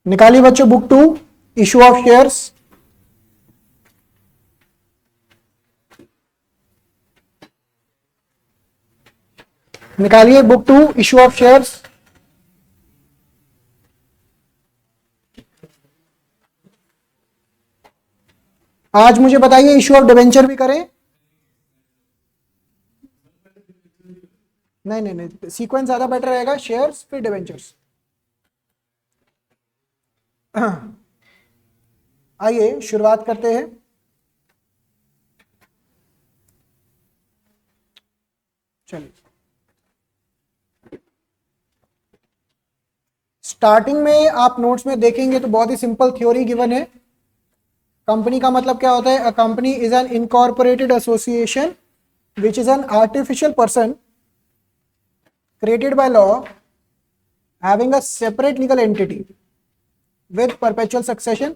निकालिए बच्चों book 2 issue of shares. निकालिए बुक 2 इशू ऑफ शेयर्स। आज मुझे बताइए इशू ऑफ डिबेंचर भी करें? नहीं नहीं नहीं, सीक्वेंस ज्यादा बेटर रहेगा, शेयर्स फिर डिबेंचर्स। आइए शुरुआत करते हैं। चलिए स्टार्टिंग में आप नोट्स में देखेंगे तो बहुत ही सिंपल थ्योरी गिवन है। कंपनी का मतलब क्या होता है? A company is an incorporated association which is an artificial person created by law having a separate legal entity with perpetual succession।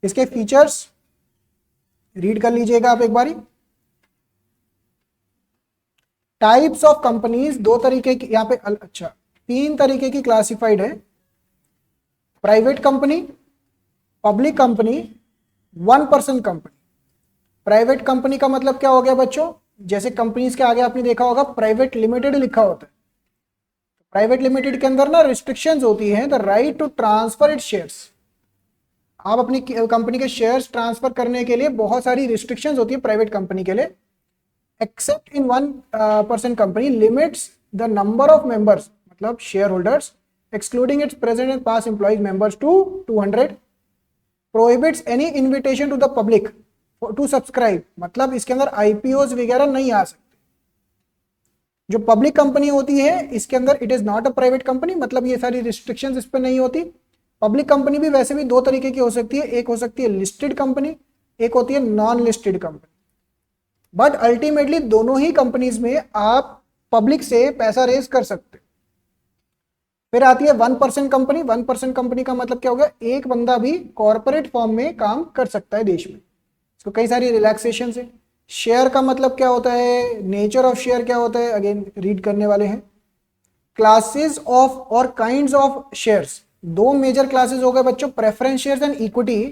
इसके फीचर्स रीड कर लीजिएगा आप एक बारी। टाइप्स ऑफ कंपनीज दो तरीके की यहाँ पे, अच्छा तीन तरीके की क्लासिफाइड है। Private company, public company, one person company. Private company का मतलब क्या हो गया बच्चों? जैसे कंपनीज के आगे आपने देखा होगा प्राइवेट लिमिटेड लिखा होता है। प्राइवेट लिमिटेड के अंदर ना रिस्ट्रिक्शंस होती हैं, the right to transfer it shares. आप अपनी कंपनी के शेयर्स ट्रांसफर करने के लिए बहुत सारी रिस्ट्रिक्शंस होती है प्राइवेट कंपनी के लिए। Except in one person company limits the number of members, मतलब shareholders, excluding its present and past employees members to 200। Prohibits any invitation to the public to subscribe, मतलब इसके अंदर IPOs वगैरह नहीं आ सकते। जो पब्लिक कंपनी होती है इसके अंदर it is not a private company, मतलब ये सारी रिस्ट्रिक्शंस इस पर नहीं होती। पब्लिक कंपनी भी वैसे भी दो तरीके की हो सकती है, एक हो सकती है लिस्टेड कंपनी, एक होती है non listed company. But ultimately दोनों ही कंपनीज में आप पब्लिक से पैसा रेज कर सकते। फिर आती है one person company. One person company का मतलब क्या हो गया? एक बंदा भी कॉर्पोरेट फॉर्म में काम कर सकता है देश में। इसको कई सारी रिलैक्सेशन है। शेयर का मतलब क्या होता है? नेचर ऑफ शेयर क्या होता है? अगेन रीड करने वाले हैं। क्लासेस ऑफ और काइंड्स ऑफ शेयर्स, दो मेजर क्लासेस हो गए बच्चों, preference shares and equity.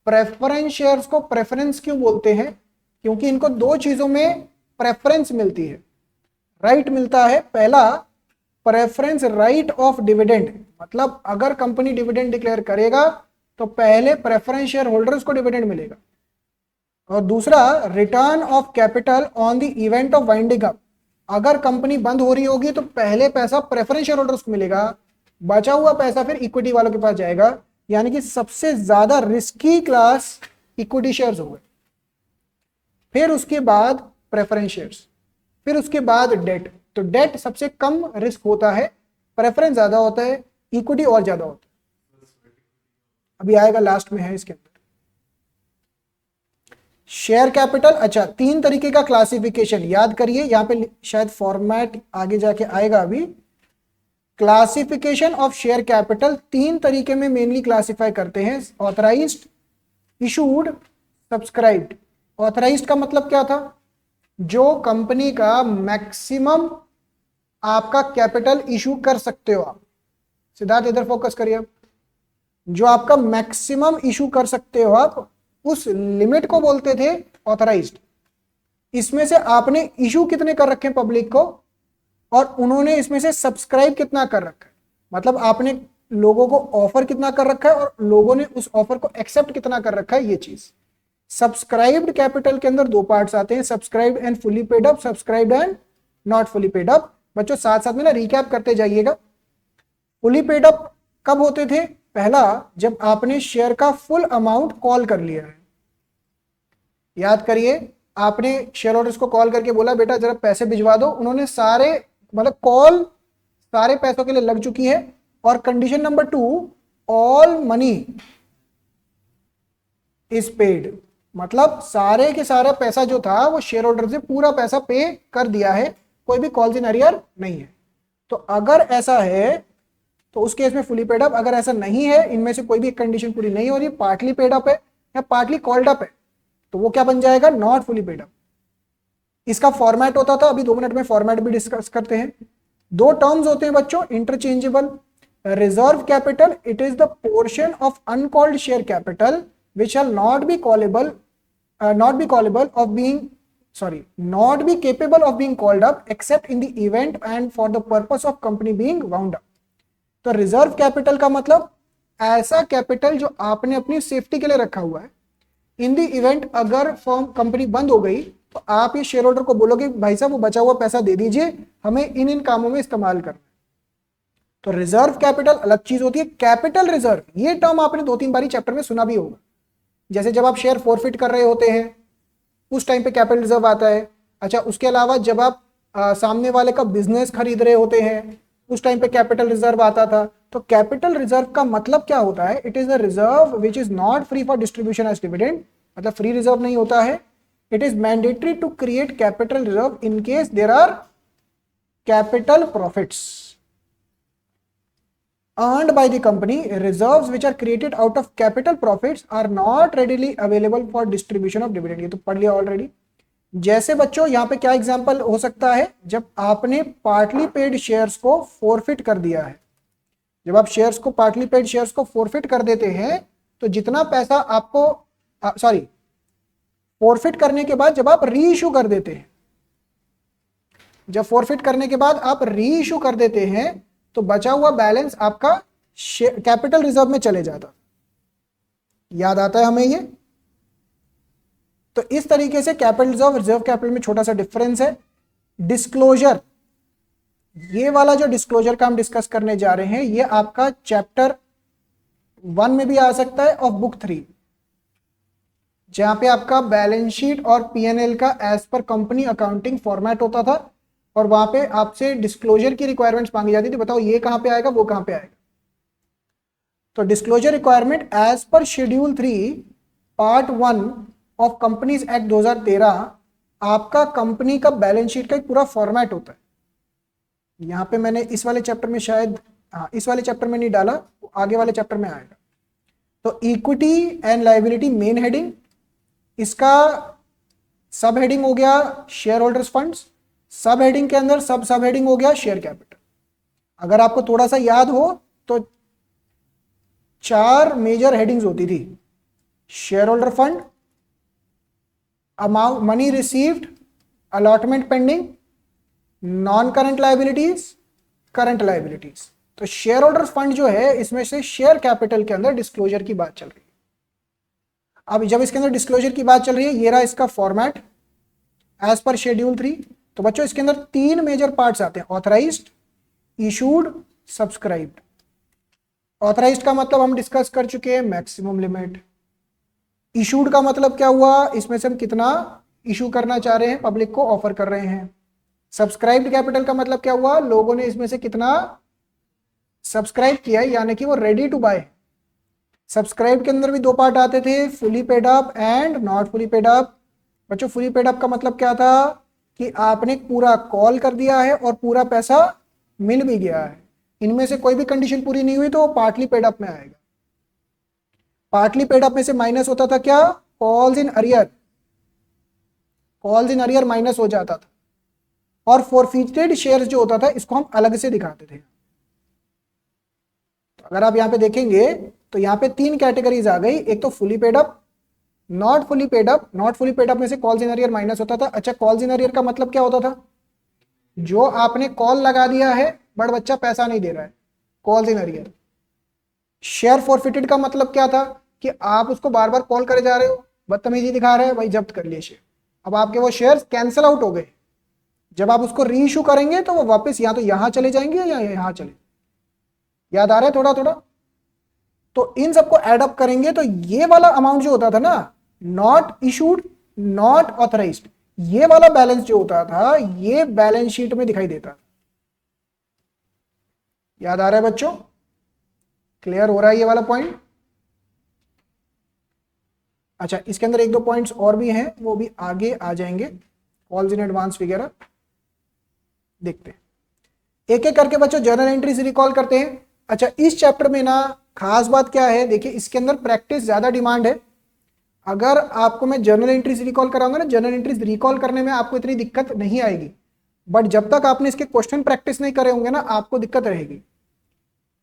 Preference shares को प्रेफरेंस क्यों बोलते हैं? क्योंकि इनको दो चीजों में प्रेफरेंस मिलती है, राइट मिलता है। पहला प्रेफरेंस राइट ऑफ डिविडेंड, मतलब अगर कंपनी डिविडेंड डिक्लेयर करेगा तो पहले प्रेफरेंस शेयर होल्डर्स को डिविडेंड मिलेगा। और दूसरा return of capital on the event of winding up, अगर कंपनी बंद हो रही होगी तो पहले पैसा प्रेफरेंस शेयर होल्डर्स को मिलेगा, बचा हुआ पैसा फिर इक्विटी वालों के पास जाएगा। यानी कि सबसे ज्यादा रिस्की क्लास इक्विटी शेयर्स हो गए, फिर उसके बाद प्रेफरेंस शेयर्स, फिर उसके बाद डेट। तो डेट सबसे कम रिस्क होता है, प्रेफरेंस ज्यादा होता है, इक्विटी और ज्यादा होता है। अभी आएगा लास्ट में है इसके अंदर। शेयर कैपिटल, अच्छा तीन तरीके का क्लासिफिकेशन याद करिए, यहां पे शायद फॉर्मेट आगे जाके आएगा। अभी क्लासिफिकेशन ऑफ शेयर कैपिटल तीन तरीके में मेनली क्लासिफाई करते हैं, ऑथराइज्ड, इशूड, सब्सक्राइब्ड। ऑथराइज्ड का मतलब क्या था? जो कंपनी का मैक्सिमम आपका कैपिटल इशू कर सकते हो आप। सिद्धार्थ इधर फोकस करिए आप। जो आपका मैक्सिमम इशू कर सकते हो आप, उस लिमिट को बोलते थे ऑथराइज्ड। इसमें से आपने इशू कितने कर रखे हैं पब्लिक को, और उन्होंने इसमें से सब्सक्राइब कितना कर रखा है, मतलब आपने लोगों को ऑफर कितना कर रखा है और लोगों ने उस ऑफर को एक्सेप्ट कितना कर रखा है, ये चीज। सब्सक्राइब्ड कैपिटल के अंदर दो पार्ट्स आते हैं, subscribed and fully paid up, subscribed and not fully paid up. बच्चों साथ साथ में ना रिकैप करते जाइएगा। फुली पेड अप कब होते थे? पहला, जब आपने शेयर का फुल अमाउंट कॉल कर लिया है। याद करिए, आपने शेयर होल्डर्स को कॉल करके बोला बेटा जरा पैसे भिजवा दो, उन्होंने सारे, मतलब कॉल सारे पैसों के लिए लग चुकी है। और condition number 2, all money is paid, मतलब सारे के सारा पैसा जो था वो शेयर होल्डर से पूरा पैसा पे कर दिया है, कोई भी कॉल्स इन अरियर नहीं है। तो अगर ऐसा है तो उस केस में फुली पेड अप। अगर ऐसा नहीं है, इनमें से कोई भी कंडीशन पूरी नहीं हो रही, पार्टली पेड अप है या पार्टली कॉल्ड अप है, तो वो क्या बन जाएगा? Not fully paid up. इसका फॉर्मेट होता था, अभी 2 मिनट में फॉर्मेट भी डिस्कस करते हैं। दो टर्म्स होते हैं बच्चों, interchangeable, reserve capital it is the portion of uncalled share capital which shall not be callable not be capable of being called up except in the event and for the purpose of company being wound up. तो reserve capital का मतलब ऐसा capital जो आपने अपनी safety के लिए रखा हुआ है, इन दी इवेंट अगर फर्म कंपनी बंद हो गई तो आप ये शेयर होल्डर को बोलोगे भाई साहब वो बचा हुआ पैसा दे दीजिए, हमें इन कामों में इस्तेमाल करना है। तो रिजर्व कैपिटल अलग चीज होती है। कैपिटल रिजर्व, ये टर्म आपने 2-3 बारी चैप्टर में सुना भी होगा। जैसे जब आप शेयर फॉरफिट कर रहे होते हैं उस टाइम पे कैपिटल रिजर्व आता है। अच्छा, उसके अलावा जब आप सामने वाले का बिजनेस खरीद रहे होते हैं उस टाइम पे कैपिटल रिजर्व आता था। तो कैपिटल रिजर्व का मतलब क्या होता है? It is the reserve which is not free for distribution as dividend, मतलब फ्री रिजर्व नहीं होता है। It is mandatory to create capital reserve in case there are capital profits earned by the company. Reserves which are created out of capital profits are not readily available for distribution of dividend. ये तो पढ़ लिया already. जैसे बच्चों यहाँ पे क्या example हो सकता है? जब आपने पार्टली पेड शेयर्स को फोरफिट कर दिया है, जब आप शेयर्स को पार्टली पेड शेयर्स को फोरफिट कर देते हैं तो जितना पैसा आपको फोरफिट करने के बाद जब आप री इशू कर देते हैं, जब फोरफिट करने के बाद आप री इशू कर देते हैं तो बचा हुआ बैलेंस आपका कैपिटल रिजर्व में चले जाता। याद आता है हमें ये? तो इस तरीके से कैपिटल रिजर्व रिजर्व कैपिटल में छोटा सा डिफरेंस है। डिस्क्लोजर, ये वाला जो डिस्क्लोजर का हम डिस्कस करने जा रहे हैं ये आपका चैप्टर 1 में भी आ सकता है और बुक 3, जहां पे आपका बैलेंस शीट और पीएनएल का as per company accounting format होता था और वहां पे आपसे डिस्क्लोजर की रिक्वायरमेंट्स मांगी जाती थी। बताओ ये कहां पे आएगा, वो कहां पे आएगा? तो disclosure requirement as per schedule 3 part 1 of companies act 2013 आपका कंपनी का बैलेंस शीट का एक पूरा फॉर्मेट होता है। यहां पे मैंने इस वाले चैप्टर में शायद इस वाले चैप्टर में नहीं डाला, आगे वाले चैप्टर में आएगा। तो equity and liability main heading, इसका सब हेडिंग हो गया शेयर होल्डर्स फंड्स, सब हेडिंग के अंदर सब हेडिंग हो गया शेयर कैपिटल। अगर आपको थोड़ा सा याद हो तो 4 मेजर हेडिंग्स होती थी: share holder fund, amount money received, allotment pending, non current liabilities, current liabilities. तो शेयर होल्डर फंड जो है इसमें से शेयर कैपिटल के अंदर डिस्क्लोजर की बात चल रही है। अब जब इसके अंदर डिस्क्लोजर की बात चल रही है, ये रहा इसका फॉर्मेट एज पर शेड्यूल 3। तो बच्चों इसके अंदर 3 मेजर पार्ट्स आते हैं: ऑथराइज्ड, इशूड, सब्सक्राइब्ड। ऑथराइज्ड का मतलब हम डिस्कस कर चुके हैं, मैक्सिमम लिमिट। इशूड का मतलब क्या हुआ? इसमें से हम कितना इशू करना चाह रहे हैं, पब्लिक को ऑफर कर रहे हैं। सब्सक्राइब्ड कैपिटल का मतलब क्या हुआ? लोगों ने इसमें से कितना सब्सक्राइब किया है, यानी कि वो रेडी टू बाय। सब्सक्राइब के अंदर भी 2 पार्ट आते थे, fully paid up and not fully paid up. बच्चों फुली पेड अप का मतलब क्या था कि आपने पूरा कॉल कर दिया है और पूरा पैसा मिल भी गया है। इनमें से कोई भी कंडीशन पूरी नहीं हुई तो वो पार्टली पेड अप में आएगा। पार्टली पेड अप में से माइनस होता था क्या? Calls in arrear, calls in arrear minus हो जाता था। और फॉरफिटेड शेयर्स जो होता था इसको हम अलग से दिखाते थे। तो अगर आप यहाँ पे देखेंगे तो यहाँ पे 3 कैटेगरीज आ गई। एक तो fully paid up, not fully paid up. Not fully paid up में से कॉल्स इन अरियर माइनस होता था। अच्छा, कॉल्स इन अरियर का मतलब क्या होता था? जो आपने कॉल लगा दिया है बट बच्चा पैसा नहीं दे रहा है, calls in arrear. Share forfeited का मतलब क्या था कि आप उसको बार बार कॉल करे जा रहे हो, बदतमीजी दिखा रहे हैं, भाई जब्त कर लिए शेयर। अब आपके वो शेयर कैंसिल आउट हो गए। जब आप उसको री इशू करेंगे तो वो वापस या तो यहां चले जाएंगे या यहां चले। याद आ रहा है थोड़ा थोड़ा? तो इन सबको एड अप करेंगे तो ये वाला अमाउंट जो होता था ना, नॉट इशूड, नॉट ऑथराइज्ड, ये वाला बैलेंस जो होता था ये बैलेंस शीट में दिखाई देता। याद आ रहा है बच्चों? क्लियर हो रहा है ये वाला पॉइंट? अच्छा, इसके अंदर 1-2 पॉइंट्स और भी हैं, वो भी आगे आ जाएंगे, कॉल्स इन एडवांस वगैरह देखते हैं। एक एक करके बच्चों जर्नल एंट्रीज रिकॉल करते हैं। अच्छा, इस चैप्टर में ना खास बात क्या है, देखिए इसके अंदर प्रैक्टिस ज्यादा डिमांड है। अगर आपको मैं जर्नल एंट्रीज रिकॉल कराऊंगा ना, जर्नल एंट्रीज रिकॉल करने में आपको इतनी दिक्कत नहीं आएगी, बट जब तक आपने इसके क्वेश्चन प्रैक्टिस नहीं करे होंगे ना आपको दिक्कत रहेगी।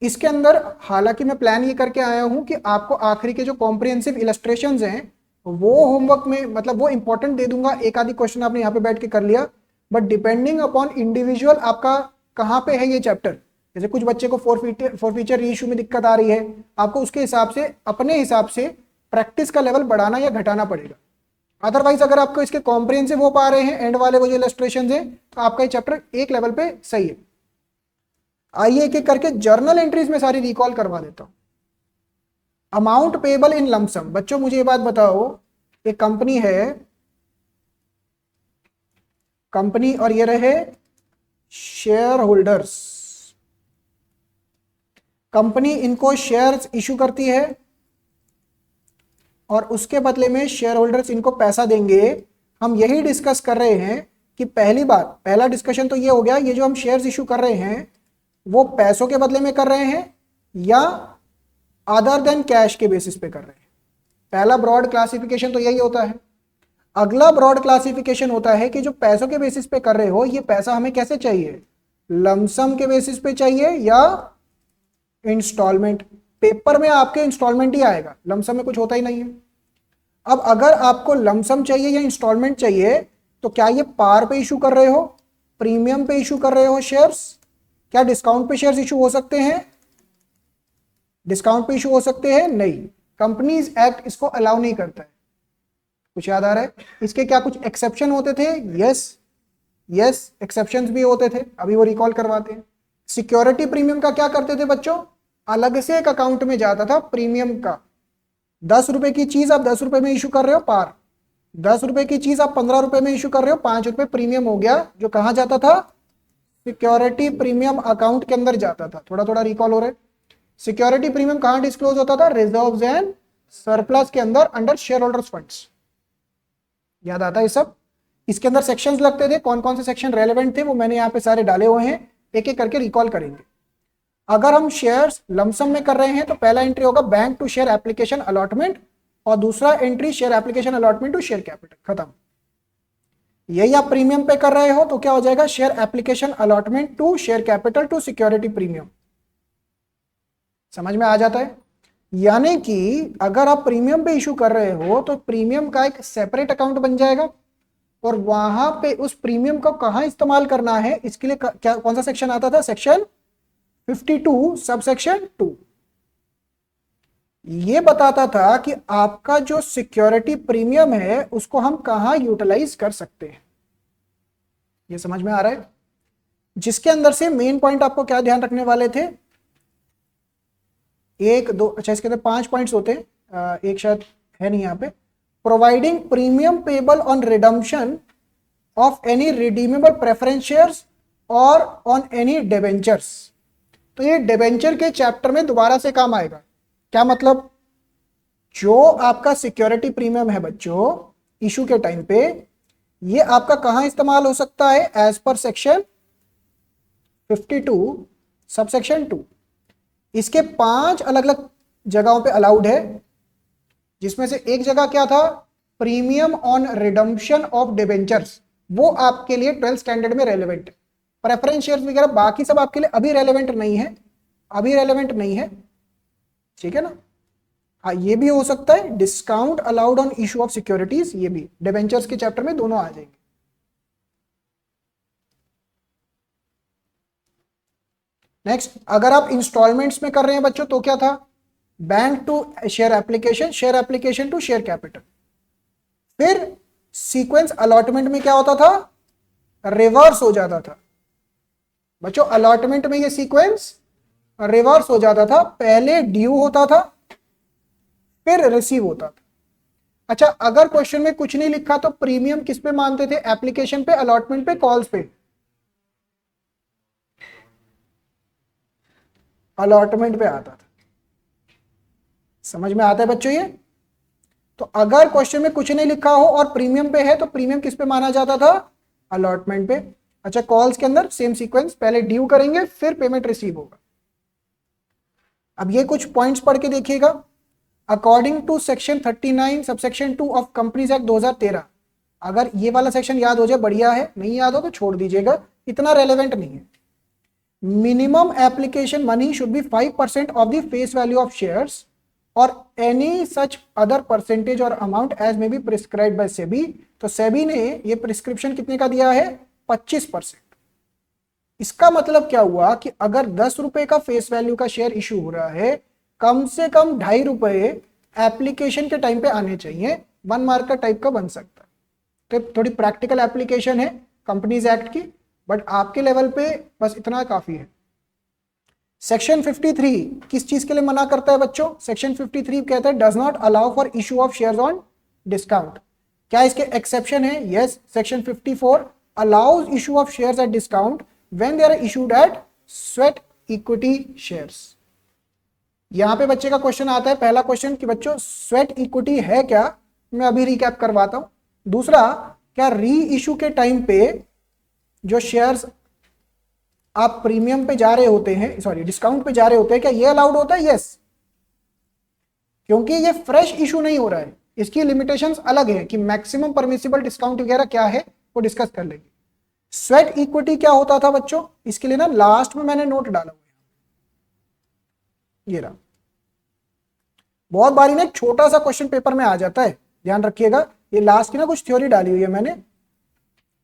इसके अंदर हालांकि मैं प्लान ये करके आया हूं कि आपको आखिरी के जो कॉम्प्रिहेंसिव इलस्ट्रेशंस हैं वो होमवर्क में, मतलब वो इंपॉर्टेंट दे दूंगा, एक आधी क्वेश्चन आपने यहाँ पे बैठ के कर लिया, बट डिपेंडिंग अपॉन इंडिविजुअल आपका कहाँ पे है ये चैप्टर, जैसे कुछ बच्चे को फॉरफीचर रीइश्यू में दिक्कत आ रही है, आपको उसके हिसाब से अपने हिसाब से प्रैक्टिस का लेवल बढ़ाना या घटाना पड़ेगा। अदरवाइज अगर आपको इसके कॉम्प्रिहेंसिव हो पा रहे हैं एंड वाले वो जो इलस्ट्रेशन है, तो आपका ये चैप्टर एक लेवल पे सही है। आइए एक एक करके जर्नल एंट्रीज में सारी रिकॉल करवा देता हूं। अमाउंट पेबल इन लमसम, बच्चों मुझे ये बात बताओ, एक कंपनी है, कंपनी और ये रहे शेयर होल्डर्स, कंपनी इनको शेयर्स इशू करती है और उसके बदले में शेयर होल्डर्स इनको पैसा देंगे। हम यही डिस्कस कर रहे हैं कि पहला डिस्कशन तो ये हो गया, ये जो हम शेयर्स इशू कर रहे हैं वो पैसों के बदले में कर रहे हैं या अदर देन कैश के बेसिस पे कर रहे हैं। पहला ब्रॉड क्लासिफिकेशन तो यही होता है। अगला ब्रॉड क्लासिफिकेशन होता है कि जो पैसों के बेसिस पे कर रहे हो, ये पैसा हमें कैसे चाहिए, लमसम के बेसिस पे चाहिए या इंस्टॉलमेंट। पेपर में आपके इंस्टॉलमेंट ही आएगा, लमसम में कुछ होता ही नहीं है। अब अगर आपको लमसम चाहिए या इंस्टॉलमेंट चाहिए तो क्या ये पार पे इशू कर रहे हो, प्रीमियम पे इशू कर रहे हो शेयर्स, क्या डिस्काउंट पे शेयर्स इशू हो सकते हैं, डिस्काउंट पे इशू हो सकते हैं, नहीं, कंपनीज एक्ट इसको अलाउ नहीं करता है। कुछ याद आ रहा है? इसके क्या कुछ एक्सेप्शन होते थे? यस एक्सेप्शंस भी होते थे, अभी वो रिकॉल करवाते हैं। सिक्योरिटी प्रीमियम का क्या करते थे बच्चों, अलग से एक अकाउंट में जाता था प्रीमियम का। 10 रुपए की चीज आप 10 रुपए में इशू कर रहे हो पार, 10 रुपए की चीज आप 15 रुपए में इशू कर रहे हो, 5 रुपए प्रीमियम हो गया, जो कहां जाता था, सिक्योरिटी प्रीमियम अकाउंट के अंदर जाता था। थोड़ा थोड़ा रिकॉल हो रहा है। सिक्योरिटी प्रीमियम कहां डिस्क्लोज होता था, रिजर्व्स एंड सरप्लस के अंदर अंडर शेयर होल्डर्स फंड्स। याद आता है सब? इसके अंदर सेक्शंस लगते थे, कौन कौन से सेक्शन रेलेवेंट थे वो मैंने यहाँ पे सारे डाले हुए हैं, एक एक करके रिकॉल करेंगे। अगर हम शेयर्स लमसम में कर रहे हैं तो पहला एंट्री होगा bank to share application allotment और दूसरा entry share application allotment to share capital, खत्म। यही आप प्रीमियम पे कर रहे हो तो क्या हो जाएगा, share application allotment to share capital to security premium. समझ में आ जाता है? यानी कि अगर आप प्रीमियम पे इशू कर रहे हो तो प्रीमियम का एक सेपरेट अकाउंट बन जाएगा और वहां पे उस प्रीमियम को कहां इस्तेमाल करना है इसके लिए क्या कौन सा सेक्शन आता था, सेक्शन 52 सबसेक्शन 2। ये बताता था कि आपका जो सिक्योरिटी प्रीमियम है उसको हम कहां यूटिलाइज कर सकते हैं। ये समझ में आ रहा है? जिसके अंदर से मेन पॉइंट आपको क्या ध्यान रखने वाले थे, 1 2, अच्छा इसके अंदर 5 पॉइंट्स होते हैं, एक शायद है नहीं यहाँ पे। Providing premium payable on redemption of any redeemable preference shares और ऑन एनी डिबेंचर्स। तो ये डिबेंचर के चैप्टर में दोबारा से काम आएगा। क्या मतलब, जो आपका सिक्योरिटी प्रीमियम है बच्चों इशू के टाइम पे, ये आपका कहां इस्तेमाल हो सकता है, एज पर सेक्शन 52 सबसेक्शन 2। इसके 5 अलग अलग जगहों पे अलाउड है, जिसमें से एक जगह क्या था, premium on redemption of debentures, वो आपके लिए 12th स्टैंडर्ड में रेलेवेंट है। प्रेफरेंस शेयर्स वगैरह बाकी सब आपके लिए अभी रेलेवेंट नहीं है, अभी रेलेवेंट नहीं है, ठीक है ना। हाँ ये भी हो सकता है, discount allowed on issue of securities, ये भी डिबेंचर्स के चैप्टर में दोनों आ जाएंगे। नेक्स्ट, अगर आप इंस्टॉलमेंट्स में कर रहे हैं बच्चों तो क्या था, bank to share application, share application to share capital. फिर सीक्वेंस अलॉटमेंट में क्या होता था, रिवर्स हो जाता था बच्चों। अलॉटमेंट में ये सीक्वेंस रिवर्स हो जाता था, पहले ड्यू होता था फिर रिसीव होता था। अच्छा अगर क्वेश्चन में कुछ नहीं लिखा तो प्रीमियम किस पे मानते थे, एप्लीकेशन पे, अलॉटमेंट पे, कॉल्स पे, अलॉटमेंट पे आता था। समझ में आता है बच्चों ये? तो अगर क्वेश्चन में कुछ नहीं लिखा हो और प्रीमियम पे है तो प्रीमियम किस पे माना जाता था, अलॉटमेंट पे। अच्छा कॉल्स के अंदर सेम सीक्वेंस, पहले ड्यू करेंगे फिर पेमेंट रिसीव होगा। अब ये कुछ पॉइंट्स पढ़ के देखिएगा। According to section 39 subsection 2 of companies act 2013, अगर ये वाला सेक्शन याद हो जाए बढ़िया है, नहीं याद हो तो छोड़ दीजिएगा, इतना रेलेवेंट नहीं है। minimum application money should be 5% of the face value of shares or any such other percentage or amount as may be prescribed by SEBI। तो SEBI ने ये प्रिस्क्रिप्शन कितने का दिया है? 25%। इसका मतलब क्या हुआ कि अगर 10 रुपए का फेस वैल्यू का शेयर इशू हो रहा है, कम से कम 2.5 रुपए एप्लीकेशन के टाइम पे आने चाहिए, 1 मार्क का टाइप का बन सकता है। तो थोड़ी प्रैक्टिकल एप्लीकेशन है कंपनीज एक्ट की, बट आपके लेवल पे बस इतना काफी है। सेक्शन 53 किस चीज के लिए मना करता है बच्चों? सेक्शन 53 कहता है does not allow for issue of shares on discount. क्या इसके एक्सेप्शन है? Yes, section 54 allows issue of shares at discount when they are issued at sweat equity shares. यहां पे बच्चे का क्वेश्चन आता है, पहला क्वेश्चन कि बच्चों स्वेट इक्विटी है क्या? मैं अभी रिकैप करवाता हूं। दूसरा, क्या री इशू के टाइम पे जो शेयर्स आप प्रीमियम पे जा रहे होते हैं, सॉरी डिस्काउंट पे जा रहे होते हैं, क्या ये अलाउड होता है? यस, क्योंकि ये फ्रेश इशू नहीं हो रहा है, इसकी लिमिटेशंस अलग है कि मैक्सिमम परमिसिबल डिस्काउंट वगैरह क्या है वो डिस्कस कर लेंगे। स्वेट इक्विटी क्या होता था बच्चों? इसके लिए ना लास्ट में मैंने नोट डाला हुआ है, ये रहा। बहुत बारी ना एक छोटा सा क्वेश्चन पेपर में आ जाता है, ध्यान रखिएगा। ये लास्ट की ना कुछ थ्योरी डाली हुई है मैंने,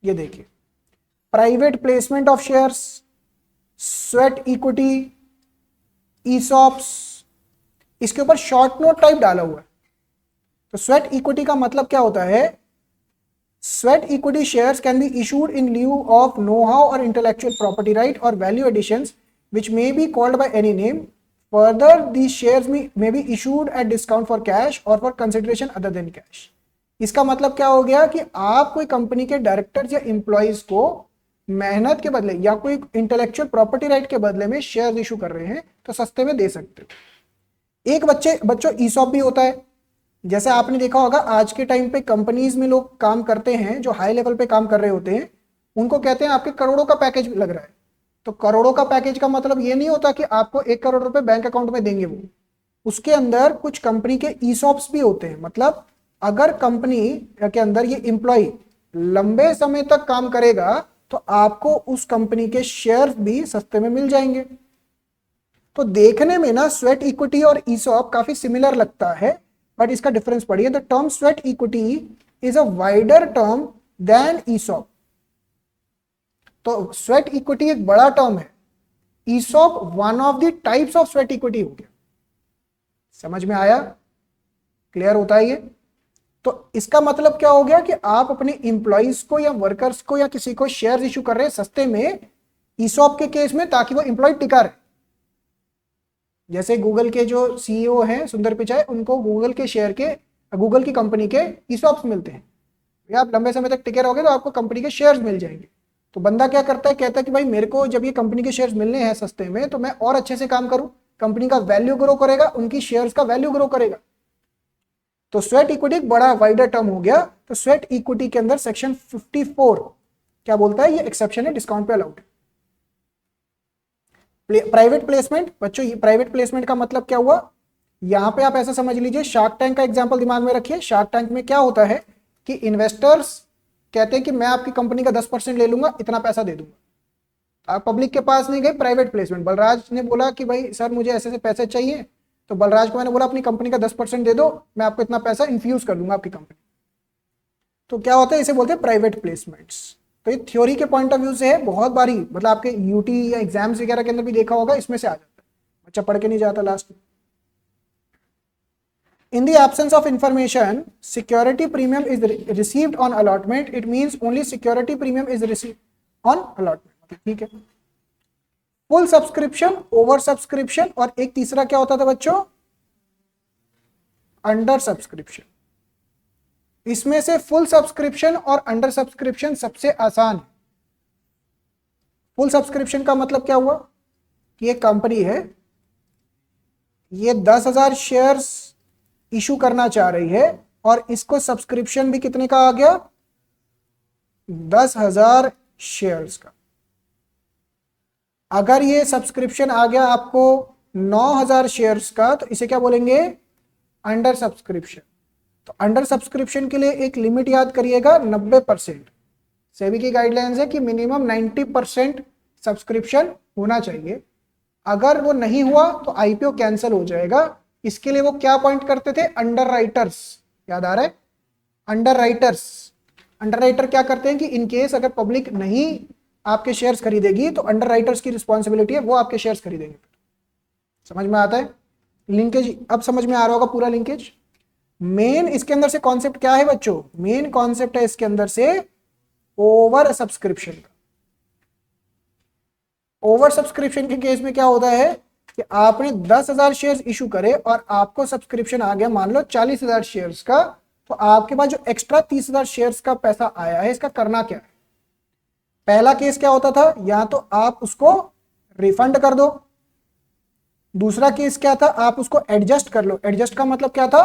ये देखिए। Private placement of shares, sweat equity, ESOPs, इसके ऊपर शॉर्ट नोट टाइप डाला हुआ है। तो स्वेट इक्विटी का मतलब क्या होता है? Sweat equity shares can be issued in lieu of know how और इंटेलेक्चुअल प्रॉपर्टी राइट और value additions which may be called by any name. Further, these shares may be issued at discount for cash or for consideration other than cash. इसका मतलब क्या हो गया कि आप कोई कंपनी के डायरेक्टर्स या एम्प्लॉइज को मेहनत के बदले या कोई इंटेलेक्चुअल प्रॉपर्टी राइट के बदले में शेयर इशू कर रहे हैं तो सस्ते में दे सकते हो। एक बच्चों ईसॉप भी होता है। जैसे आपने देखा होगा आज के टाइम पे कंपनीज में लोग काम करते हैं, जो हाई लेवल पे काम कर रहे होते हैं, उनको कहते हैं आपके करोड़ों का पैकेज लग रहा है। तो करोड़ों का पैकेज का मतलब ये नहीं होता कि आपको 1 करोड़ रुपए बैंक अकाउंट में देंगे वो, उसके अंदर कुछ कंपनी के ईसॉप्स भी होते हैं। मतलब अगर कंपनी के अंदर ये एम्प्लॉय लंबे समय तक काम करेगा तो आपको उस कंपनी के शेयर भी सस्ते में मिल जाएंगे। तो देखने में ना स्वेट इक्विटी और ईसॉप काफी सिमिलर लगता है, बट इसका डिफरेंस पढ़िए। The term sweat equity is a wider term than ESOP. तो स्वेट इक्विटी एक बड़ा टर्म है, ESOP one of the types of sweat equity हो गया। समझ में आया? क्लियर होता है ये? तो इसका मतलब क्या हो गया कि आप अपने इंप्लॉइज को या वर्कर्स को या किसी को शेयर इशू कर रहे हैं सस्ते में ईसॉप के केस में, ताकि वो इंप्लॉय टिका रहे। जैसे गूगल के जो सीईओ हैं सुंदर पिचाई, उनको गूगल के शेयर के, गूगल की कंपनी के ईसॉप्स मिलते हैं। या आप लंबे समय तक टिके रहोगे तो आपको कंपनी के शेयर्स मिल जाएंगे। तो बंदा क्या करता है, कहता है कि भाई मेरे को जब ये कंपनी के शेयर्स मिलने हैं सस्ते में तो मैं और अच्छे से काम करूं, कंपनी का वैल्यू ग्रो करेगा, उनकी शेयर्स का वैल्यू ग्रो करेगा। तो स्वेट इक्विटी एक बड़ा वाइडर टर्म हो गया। तो स्वेट इक्विटी के अंदर सेक्शन 54 क्या बोलता है? ये एक्सेप्शन है, डिस्काउंट पे अलाउड है। प्राइवेट प्लेसमेंट बच्चों, ये प्राइवेट प्लेसमेंट का मतलब क्या हुआ? यहां पे आप ऐसा समझ लीजिए, शार्क टैंक का एग्जांपल दिमाग में रखिए। शार्क टैंक में क्या होता है कि इन्वेस्टर्स कहते हैं कि मैं आपकी कंपनी का 10% ले लूंगा, इतना पैसा दे दूंगा। आप पब्लिक के पास नहीं गए, प्राइवेट प्लेसमेंट। बलराज ने बोला कि भाई सर मुझे ऐसे पैसे चाहिए, तो बलराज को मैंने बोला अपनी कंपनी का 10% दे दो, मैं आपको इतना पैसा इन्फ्यूज कर दूंगा आपकी कंपनी। तो क्या होता है, इसे बोलते हैं प्राइवेट प्लेसमेंट्स। तो ये थ्योरी के पॉइंट ऑफ व्यू से है, बहुत बारी मतलब आपके यूटी या एग्जाम्स वगैरह के अंदर भी देखा होगा, इसमें से आ जाता है, बच्चा पढ़ के नहीं जाता लास्ट में। In the absence of information, security premium is received on allotment. It means only security premium is received on allotment. ठीक है। फुल सब्सक्रिप्शन, ओवर सब्सक्रिप्शन, और एक तीसरा क्या होता था बच्चों? Under subscription. इसमें से फुल सब्सक्रिप्शन और अंडर सब्सक्रिप्शन सबसे आसान है। फुल सब्सक्रिप्शन का मतलब क्या हुआ कि एक कंपनी है, ये 10,000 शेयर्स इशू करना चाह रही है और इसको सब्सक्रिप्शन भी कितने का आ गया? 10,000 शेयर्स का। अगर ये सब्सक्रिप्शन आ गया आपको 9,000 शेयर्स का, तो इसे क्या बोलेंगे? Under subscription. तो अंडर सब्सक्रिप्शन के लिए एक लिमिट याद करिएगा, 90%। सेबी की गाइडलाइंस है कि मिनिमम 90% सब्सक्रिप्शन होना चाहिए। अगर वो नहीं हुआ तो आईपीओ कैंसिल हो जाएगा। इसके लिए वो क्या अपॉइंट करते थे? Under writers. याद आ रहा है? Under writers. अंडर राइटर क्या करते हैं कि इन केस अगर पब्लिक नहीं आपके शेयर्स खरीदेगी तो अंडर राइटर्स की रिस्पॉन्सिबिलिटी है, वो आपके शेयर्स खरीदेंगे। समझ में आता है? लिंकेज अब समझ में आ रहा होगा पूरा लिंकेज। मेन इसके अंदर से कॉन्सेप्ट क्या है बच्चों? मेन कॉन्सेप्ट है इसके अंदर से ओवर सब्सक्रिप्शन का। ओवर सब्सक्रिप्शन के केस में क्या होता है कि आपने 10,000 शेयर्स इशू करे और आपको सब्सक्रिप्शन आ गया मान लो 40,000 शेयर्स का, तो आपके पास जो एक्स्ट्रा 30,000 शेयर्स का पैसा आया है, इसका करना क्या है? पहला केस क्या होता था? या तो आप उसको रिफंड कर दो। दूसरा केस क्या था? आप उसको एडजस्ट कर लो। एडजस्ट का मतलब क्या था?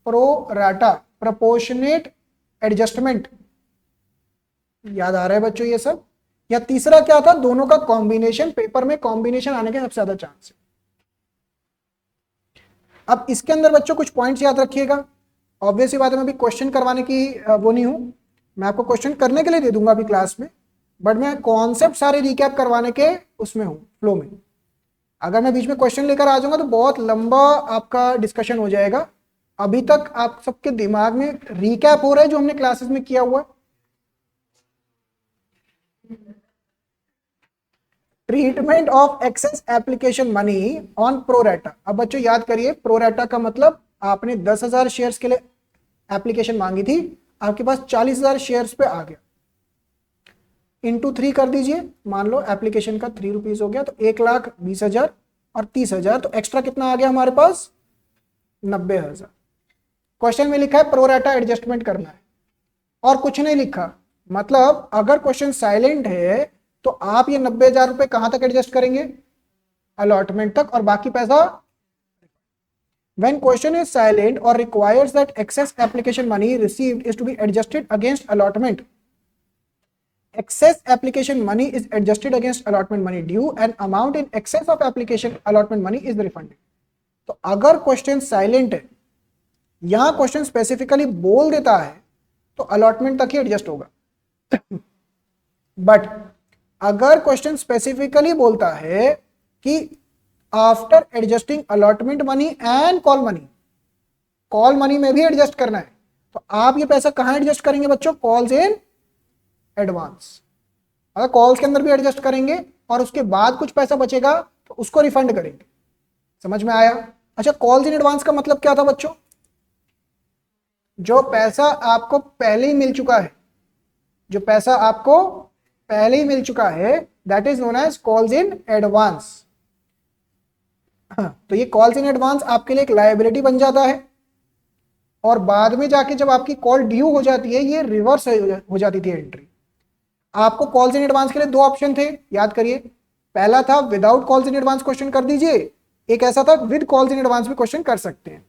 Pro rata, proportionate adjustment. याद आ रहा है बच्चों ये सब? या तीसरा क्या था? दोनों का कॉम्बिनेशन। पेपर में कॉम्बिनेशन आने के सबसे ज्यादा चांस है। अब इसके अंदर बच्चों कुछ पॉइंट्स याद रखिएगा। ऑब्वियस ही बात है, मैं अभी क्वेश्चन करवाने की वो नहीं हूं, मैं आपको क्वेश्चन करने के लिए दे दूंगा अभी क्लास में, बट मैं कॉन्सेप्ट सारे रिकैप करवाने के उसमें हूं, फ्लो में। अगर मैं बीच में क्वेश्चन लेकर आ जाऊंगा तो बहुत लंबा आपका डिस्कशन हो जाएगा। अभी तक आप सबके दिमाग में रिकैप हो रहा है जो हमने क्लासेस में किया हुआ है। Treatment of excess application money on pro rata. अब बच्चों याद करिए, प्रोरेटा का मतलब आपने 10,000 शेयर्स के लिए एप्लीकेशन मांगी थी, आपके पास 40,000 शेयर्स पे आ गया, इंटू 3 कर दीजिए। मान लो एप्लीकेशन का 3 रुपीज हो गया, तो 1,20,000 और 30,000, तो एक्स्ट्रा कितना आ गया हमारे पास? 90,000। क्वेश्चन में लिखा है प्रोरेटा एडजस्टमेंट करना है और कुछ नहीं लिखा। मतलब अगर क्वेश्चन साइलेंट है तो आप ये 90,000 रुपए कहां तक एडजस्ट करेंगे? अलॉटमेंट तक, और बाकी पैसा when question is silent or requires that excess application money received is to be adjusted against allotment, excess application money is adjusted against allotment money due and amount in excess of application allotment money is refunded। तो अगर question silent है, यहां question specifically बोल देता है तो allotment तक ही adjust होगा। बट अगर क्वेश्चन स्पेसिफिकली बोलता है कि after adjusting allotment money and call money, call money में भी एडजस्ट करना है, तो आप ये पैसा कहां एडजस्ट करेंगे बच्चों? Calls in advance. अगर कॉल्स के अंदर भी एडजस्ट करेंगे और उसके बाद कुछ पैसा बचेगा तो उसको रिफंड करेंगे। समझ में आया? अच्छा, कॉल्स इन एडवांस का मतलब क्या था बच्चों? जो पैसा आपको पहले ही मिल चुका है, जो पैसा आपको पहले ही मिल चुका है, that is known as calls in advance. तो ये कॉल्स इन एडवांस आपके लिए एक लायबिलिटी बन जाता है, और बाद में जाके जब आपकी कॉल ड्यू हो जाती है, ये रिवर्स हो जाती थी एंट्री। आपको कॉल्स इन एडवांस के लिए दो ऑप्शन थे, याद करिए। पहला था without calls in advance question कर दीजिए, एक ऐसा था विद कॉल्स इन एडवांस भी क्वेश्चन कर सकते हैं।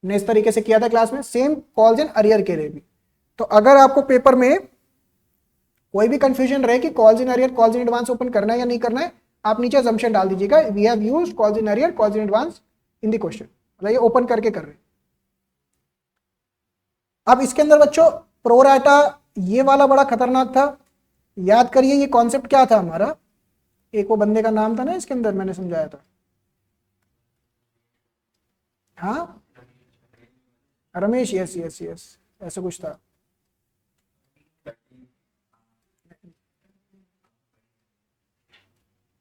ने इस तरीके से किया था क्लास में, सेम कॉल्स इन अरियर के लिए भी। तो अगर आपको पेपर में कोई भी कंफ्यूजन रहे कि calls in arrear calls in advance open करना है या नहीं करना है, आप नीचे असम्पशन डाल दीजिएगा, we have used calls in arrear calls in advance in the question, मतलब ये ओपन करके कर रहे हैं। अब इसके अंदर बच्चों प्रो राटा ये वाला बड़ा खतरनाक था। याद करिए ये कॉन्सेप्ट क्या था हमारा, एक वो बंदे का नाम था ना इसके अंदर, मैंने समझाया था। हाँ रमेश, यस यस यस, ऐसा कुछ था।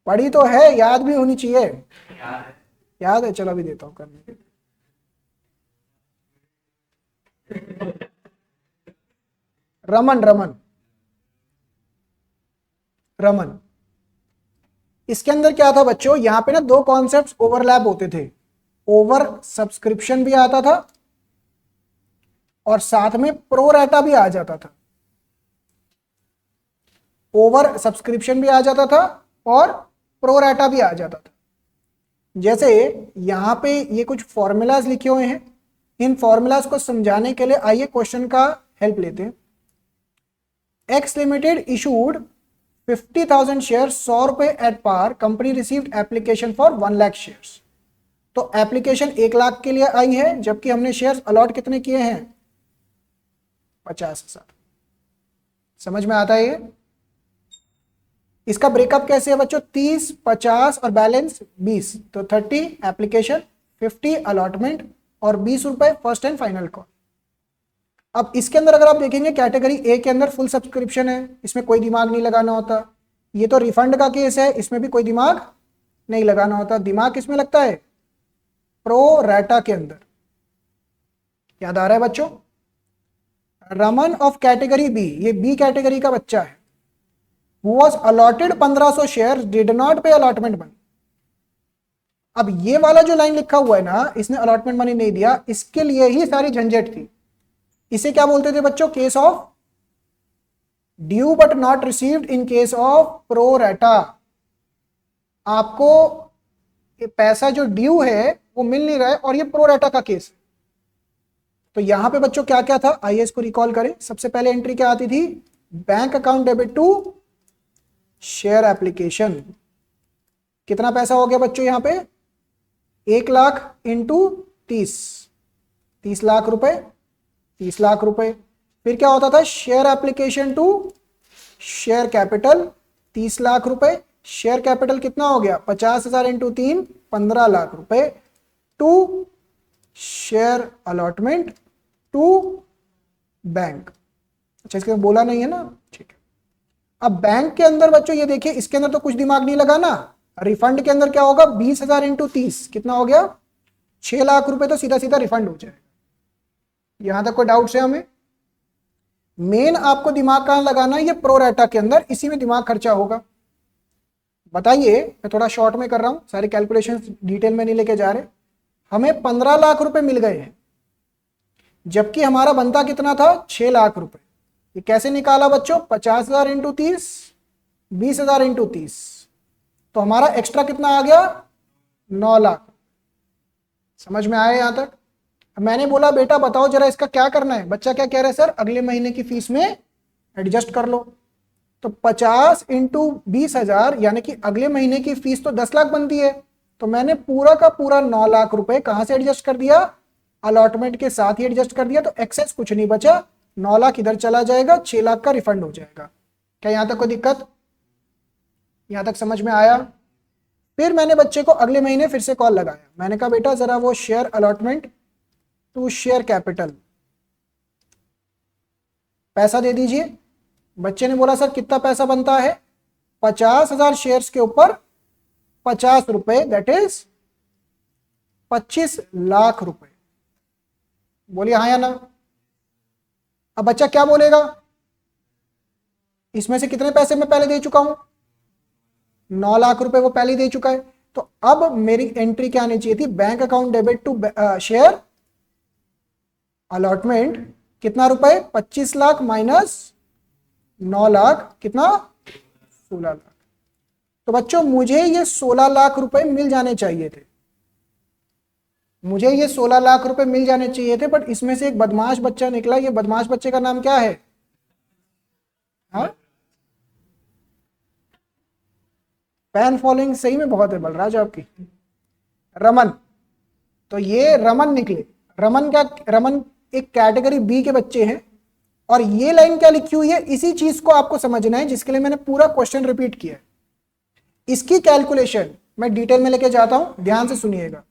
पढ़ी तो है, याद भी होनी चाहिए। याद है, चलो अभी देता हूं करने। रमन रमन रमन। इसके अंदर क्या था बच्चों, यहां पे ना दो कॉन्सेप्ट्स ओवरलैप होते थे। ओवर सब्सक्रिप्शन भी आता था और साथ में प्रो राटा भी आ जाता था। ओवर सब्सक्रिप्शन भी आ जाता था और प्रो राटा भी आ जाता था। जैसे यहां पे ये कुछ फॉर्मूलाज लिखे हुए हैं, इन फॉर्मूलाज को समझाने के लिए आइए क्वेश्चन का हेल्प लेते हैं। एक्स लिमिटेड इशूड 50,000 शेयर 100 रुपए at par, company received application for 1 lakh shares. तो एप्लीकेशन 1 लाख के लिए आई है, जबकि हमने शेयर्स अलॉट कितने किए हैं? 50,000। समझ में आता है ये? इसका ब्रेकअप कैसे है बच्चों, 30, 50 और बैलेंस 20, तो 30 एप्लीकेशन, 50 अलॉटमेंट और 20 रुपए फर्स्ट एंड फाइनल कॉल। अब इसके अंदर अगर आप देखेंगे कैटेगरी ए के अंदर फुल सब्सक्रिप्शन है, इसमें कोई दिमाग नहीं लगाना होता। ये तो रिफंड का केस है, इसमें भी कोई दिमाग नहीं लगाना होता। दिमाग किसमें लगता है, प्रो रैटा के अंदर। याद आ रहा है बच्चों। रमन ऑफ कैटेगरी बी, ये बी कैटेगरी का बच्चा है, who was allotted 1500 share, did not pay allotment money। अब ये वाला जो लाइन लिखा हुआ है ना, इसने अलॉटमेंट मनी नहीं दिया, इसके लिए ही सारी झंझट थी। इसे क्या बोलते थे बच्चों, case of due but not received in case of pro rata. आपको पैसा जो ड्यू है वो मिल नहीं रहा है और ये प्रो रैटा का केस है। तो यहां पे बच्चों क्या क्या था, आइए इसको रिकॉल करें। सबसे पहले एंट्री क्या आती थी, bank account debit to share application. कितना पैसा हो गया बच्चों यहां पे, 1 लाख इंटू 30 लाख रुपए, 30 लाख रुपए। फिर क्या होता था, share application to share capital 30 lakh रुपए। शेयर कैपिटल कितना हो गया, 50,000 इंटू 3 15 लाख रुपए। To share allotment to bank. अच्छा इसके बोला नहीं है ना, ठीक है। अब बैंक के अंदर बच्चों ये देखिए, इसके अंदर तो कुछ दिमाग नहीं लगाना। रिफंड के अंदर क्या होगा, 20,000 इंटू 30 कितना हो गया, 6 लाख रुपए, तो सीधा सीधा रिफंड हो जाएगा। यहां तक कोई डाउट है हमें। मेन आपको दिमाग कहां लगाना है, ये प्रो रैटा के अंदर, इसी में दिमाग खर्चा होगा। बताइए, मैं थोड़ा शॉर्ट में कर रहा हूं, सारे कैलकुलेशन डिटेल में नहीं लेके जा रहे। हमें 15 लाख रुपए मिल गए हैं, जबकि हमारा बनता कितना था, 6 लाख रुपए। ये कैसे निकाला बच्चों, 50,000 इंटू 30, 20,000 इंटू 30, तो हमारा एक्स्ट्रा कितना आ गया, 9 लाख। समझ में आया यहां तक। मैंने बोला बेटा बताओ जरा इसका क्या करना है, बच्चा क्या कह रहा है, सर अगले महीने की फीस में एडजस्ट कर लो। तो 50 इंटू 20,000 यानी कि अगले महीने की फीस तो 10 लाख बनती है, तो मैंने पूरा का पूरा 9 लाख रुपए कहां से एडजस्ट कर दिया, अलॉटमेंट के साथ ही एडजस्ट कर दिया। तो एक्सेस कुछ नहीं बचा, 9 लाख इधर चला जाएगा, 6 लाख का रिफंड हो जाएगा। क्या यहां तक कोई दिक्कत, यहां तक समझ में आया। फिर मैंने बच्चे को अगले महीने फिर से कॉल लगाया, मैंने कहा बेटा जरा वो share allotment to share capital पैसा दे दीजिए। बच्चे ने बोला सर कितना पैसा बनता है, 50,000 शेयर्स के ऊपर 50 रुपए, दैट इज 25 लाख रुपए। बोलिए हाँ या ना। अब बच्चा क्या बोलेगा, इसमें से कितने पैसे मैं पहले दे चुका हूं, 9 लाख रुपए वो पहले दे चुका है। तो अब मेरी एंट्री क्या आनी चाहिए थी, bank account debit to share allotment कितना रुपए, 25 लाख माइनस 9 लाख कितना, 16 लाख। तो बच्चों मुझे ये 16 लाख रुपए मिल जाने चाहिए थे, मुझे ये 16 लाख रुपए मिल जाने चाहिए थे, बट इसमें से एक बदमाश बच्चा निकला। ये बदमाश बच्चे का नाम क्या है, हाँ फैन फॉलोइंग सही में बहुत है बलराज आपकी, रमन। तो ये रमन निकले। रमन क्या, रमन एक कैटेगरी बी के बच्चे हैं। और ये लाइन क्या लिखी हुई है, इसी चीज को आपको समझना है, जिसके लिए मैंने पूरा क्वेश्चन रिपीट किया है। इसकी कैलकुलेशन मैं डिटेल में लेके जाता हूं, ध्यान से सुनिएगा।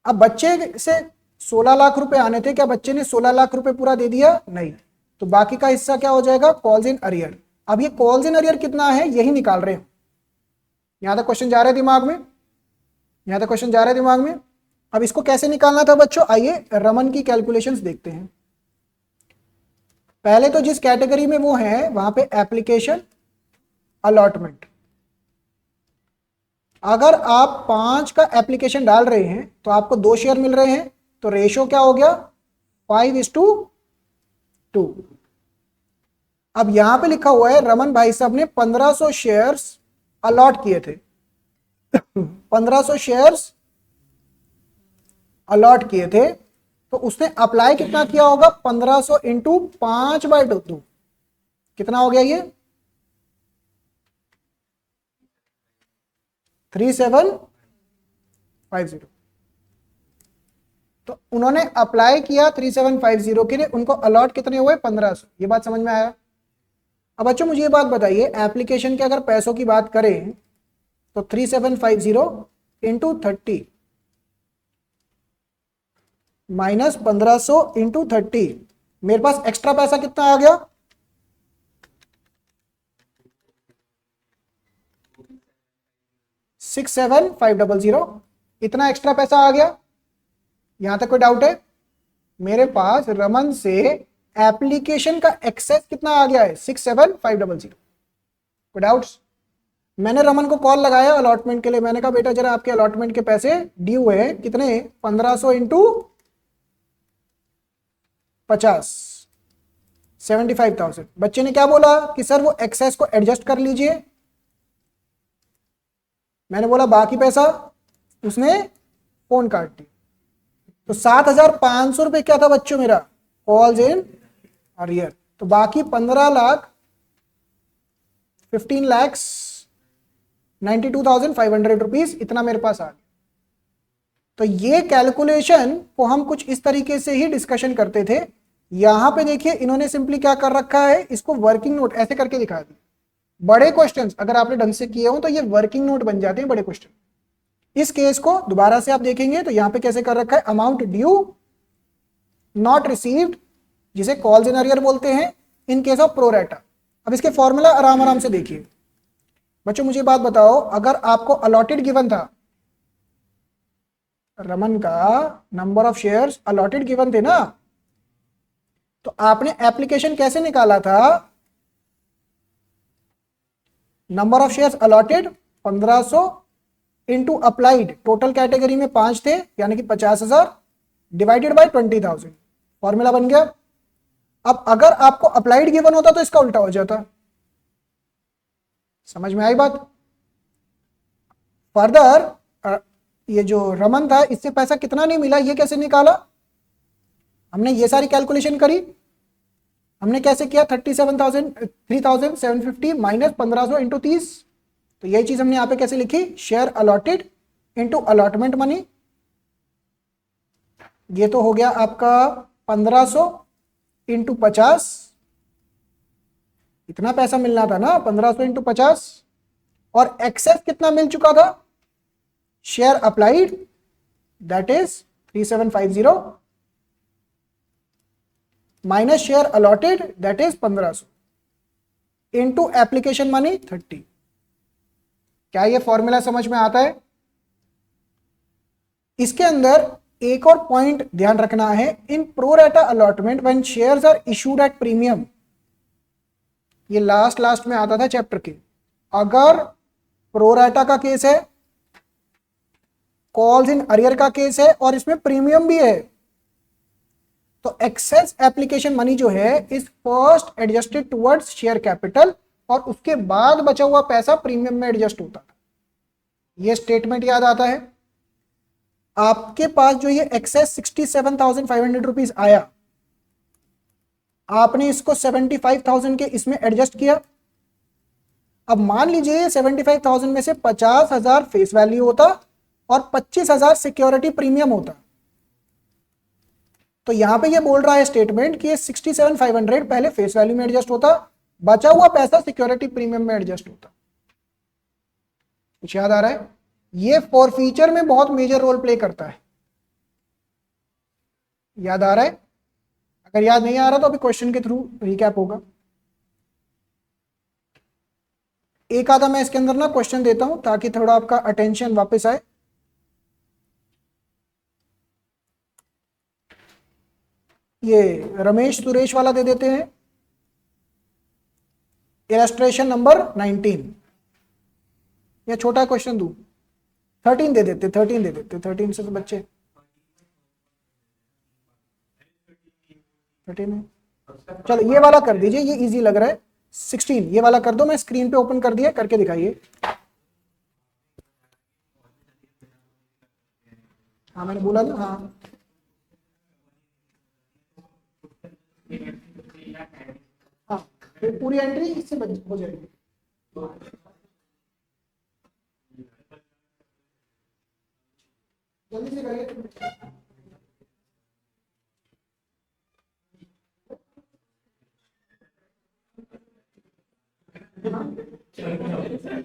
अब बच्चे से 16 लाख रुपए आने थे, क्या बच्चे ने 16 लाख रुपए पूरा दे दिया, नहीं। तो बाकी का हिस्सा क्या हो जाएगा, कॉल्स इन अरियर। अब ये कॉल्स इन अरियर कितना है, यही निकाल रहे हैं। यहां तक क्वेश्चन जा रहा है दिमाग में, यहां तक क्वेश्चन जा रहा है दिमाग में। अब इसको कैसे निकालना था बच्चों, आइए रमन की कैलकुलेशंस देखते हैं। पहले तो जिस कैटेगरी में वो है वहां पे एप्लीकेशन अलॉटमेंट, अगर आप 5 का एप्लीकेशन डाल रहे हैं तो आपको 2 शेयर मिल रहे हैं, तो रेशो क्या हो गया, 5:2। अब यहां पे लिखा हुआ है रमन भाई साहब ने 1500 शेयर्स अलॉट किए थे 1500 शेयर्स अलॉट किए थे, तो उसने अप्लाई कितना किया होगा, 1500 इंटू 5/2 कितना हो गया, ये 3750। तो उन्होंने अप्लाई किया 3750 के लिए, उनको अलॉट कितने हुए, 1500। ये बात समझ में आया। अब बच्चों मुझे ये बात बताइए, एप्लीकेशन के अगर पैसों की बात करें तो 3750 इंटू 30 माइनस 1500 इंटू 30, मेरे पास एक्स्ट्रा पैसा कितना आ गया? 67500, इतना एक्स्ट्रा पैसा आ गया। यहां तक कोई डाउट है? मेरे पास रमन से एप्लीकेशन का एक्सेस कितना आ गया है? 67500। कोई डाउट्स? मैंने रमन को कॉल लगाया अलॉटमेंट के लिए, मैंने कहा बेटा जरा आपके अलॉटमेंट के पैसे ड्यू है, कितने? 1500 इंटू 50, 75,000। बच्चे ने क्या बोला कि सर वो एक्सेस को एडजस्ट कर लीजिए। मैंने बोला बाकी पैसा, उसने फोन काट दी। तो 7,500 रुपए क्या था बच्चों मेरा? Calls in arrear. तो बाकी 15 लाख 15 लैक्स 92,500 रुपीज इतना मेरे पास आ गया। तो ये कैलकुलेशन को हम कुछ इस तरीके से ही डिस्कशन करते थे। यहां पे देखिए इन्होंने सिंपली क्या कर रखा है, इसको वर्किंग नोट ऐसे करके दिखा दिया। बड़े क्वेश्चंस अगर आपने ढंग से किए हो तो ये वर्किंग नोट बन जाते हैं बड़े क्वेश्चन। इस केस को दोबारा से आप देखेंगे तो यहां पे कैसे कर रखा है, अमाउंट ड्यू नॉट रिसीव्ड, जिसे कॉल्स इन अरियर बोलते हैं इन केस ऑफ प्रोरेटा। अब इसके फॉर्मूला आराम आराम से देखिए। बच्चों मुझे बात बताओ, अगर आपको अलॉटेड गिवन था, रमन का number of shares allotted given थे ना, तो आपने एप्लीकेशन कैसे निकाला था? Number of shares allotted 1500 into applied, total category में 5 थे यानी कि 50,000 डिवाइडेड बाय 20,000, फॉर्मूला बन गया। अब अगर आपको अप्लाइड गिवन होता तो इसका उल्टा हो जाता। समझ में आई बात? फर्दर ये जो रमन था इससे पैसा कितना नहीं मिला, ये कैसे निकाला? हमने ये सारी कैलकुलेशन करी। हमने कैसे किया? 3750 माइनस 1500 इंटू 30। तो यही चीज हमने यहां पे कैसे लिखी? Share allotted into allotment money. ये तो हो गया आपका 1500 इंटू 50, इतना पैसा मिलना था ना, 1500 इंटू 50। और एक्सेस कितना मिल चुका था? Share applied that is 3750 minus share allotted that is 1500 into application money 30। क्या ये फॉर्मूला समझ में आता है? इसके अंदर एक और पॉइंट ध्यान रखना है, in pro rata allotment when shares are issued at premium, ये लास्ट में आता था चैप्टर के। अगर प्रोरेटा का केस है, कॉल्स इन अरियर का केस है और इसमें प्रीमियम भी है, तो एक्सेस एप्लीकेशन मनी जो है is first adjusted towards share capital और उसके बाद बचा हुआ पैसा प्रीमियम में एडजस्ट होता है। ये स्टेटमेंट याद आता है? आपके पास जो ये एक्सेस 67,500 रुपीज आया, आपने इसको 75,000 के इसमें एडजस्ट किया। अब मान लीजिए 75,000 में से 50,000 फेस वैल्यू होता और 25,000 सिक्योरिटी प्रीमियम होता, तो यहां पे ये बोल रहा है स्टेटमेंट कि ये 67,500 पहले फेस वैल्यू में एडजस्ट होता, बचा हुआ पैसा सिक्योरिटी प्रीमियम में एडजस्ट होता। कुछ याद आ रहा है? ये फॉरफीचर में बहुत मेजर रोल प्ले करता है। याद आ रहा है? अगर याद नहीं आ रहा तो अभी क्वेश्चन के थ्रू रिकैप होगा। एक आधा मैं इसके अंदर ना क्वेश्चन देता हूं ताकि थोड़ा आपका अटेंशन वापस आए। ये रमेश सुरेश वाला दे देते हैं, इलस्ट्रेशन नंबर 19, या छोटा क्वेश्चन दूं? 13 दे देते, 13 दे देते, 13 से तो बच्चे 13 है। चलो ये वाला कर दीजिए, ये इजी लग रहा है। 16 ये वाला कर दो, मैं स्क्रीन पे ओपन कर दिया, करके दिखाइए। हाँ मैंने बोला ना, हाँ हाँ तो पूरी एंट्री इससे हो जाएगी। जल्दी से करिए। क्वेश्चन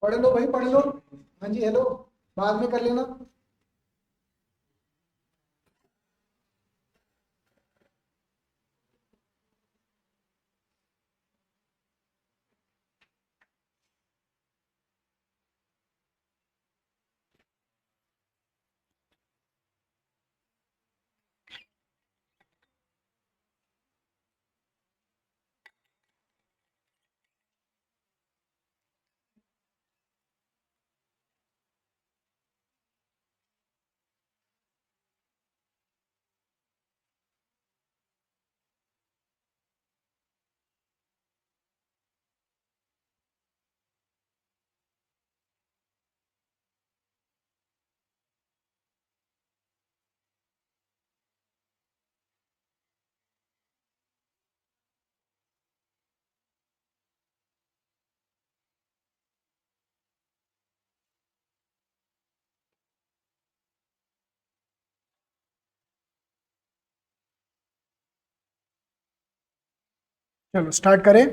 पढ़ लो भाई, पढ़ लो। हाँ जी, हेलो, बाद में कर लेना। चलो स्टार्ट करें।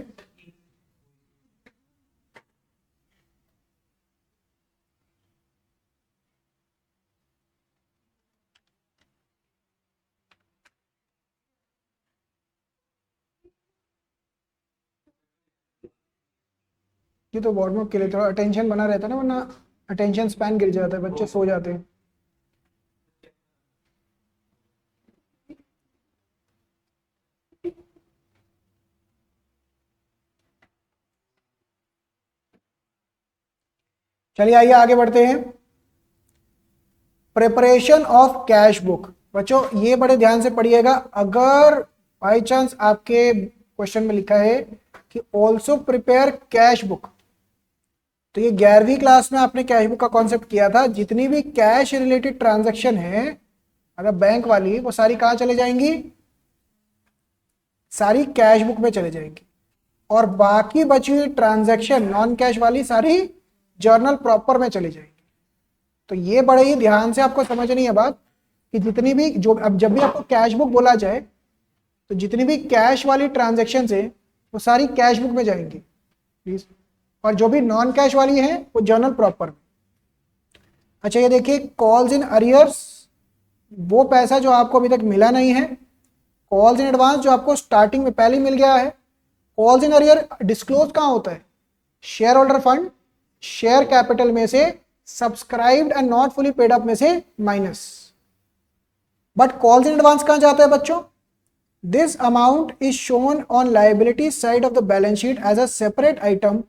ये तो वार्म अप के लिए थोड़ा अटेंशन बना रहता है ना, वरना अटेंशन स्पैन गिर जाता है, बच्चे सो जाते हैं। चलिए आइए आगे बढ़ते हैं। Preparation of cash book. बच्चों ये बड़े ध्यान से पढ़िएगा, अगर बाई चांस आपके क्वेश्चन में लिखा है कि ऑल्सो प्रिपेयर कैश बुक, तो ये 11वीं क्लास में आपने कैश बुक का कॉन्सेप्ट किया था। जितनी भी कैश रिलेटेड ट्रांजैक्शन है अगर बैंक वाली, वो सारी कहाँ चले जाएंगी, सारी कैश बुक में चले जाएंगी, और बाकी बची हुई ट्रांजैक्शन नॉन कैश वाली सारी जर्नल प्रॉपर में चली जाएंगी। तो ये बड़े ही ध्यान से आपको समझनी है बात कि जितनी भी जो अब जब भी आपको कैश बुक बोला जाए तो जितनी भी कैश वाली ट्रांजैक्शन है वो सारी कैश बुक में जाएंगी प्लीज, और जो भी नॉन कैश वाली है वो जर्नल प्रॉपर में। अच्छा ये देखिए, कॉल्स इन अरियर्स, वो पैसा जो आपको अभी तक मिला नहीं है। कॉल्स इन एडवांस जो आपको स्टार्टिंग में पहले ही मिल गया है। कॉल्स इन अरियर डिस्क्लोज कहाँ होता है, shareholder fund, share capital में से subscribed and not fully paid up में से माइनस। बट कॉल्स इन एडवांस कहां जाता है बच्चों, this amount is shown on liability side of the balance sheet as a separate item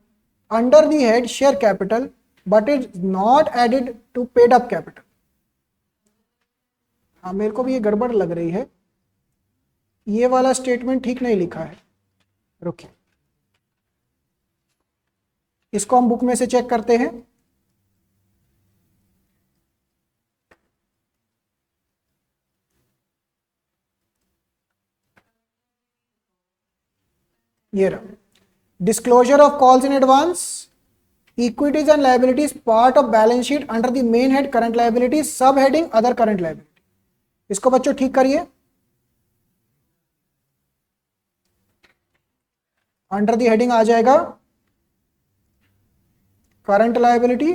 under the head share capital but is not added to paid up capital. हाँ मेरे को भी ये गड़बड़ लग रही है, ये वाला स्टेटमेंट ठीक नहीं लिखा है, रुकिए इसको हम बुक में से चेक करते हैं। ये रहा, disclosure of calls in advance, equities and liabilities part of balance sheet under the main head current liabilities, सब हेडिंग अदर करंट लायबिलिटी। इसको बच्चों ठीक करिए, अंडर द हेडिंग आ जाएगा करंट लायबिलिटी,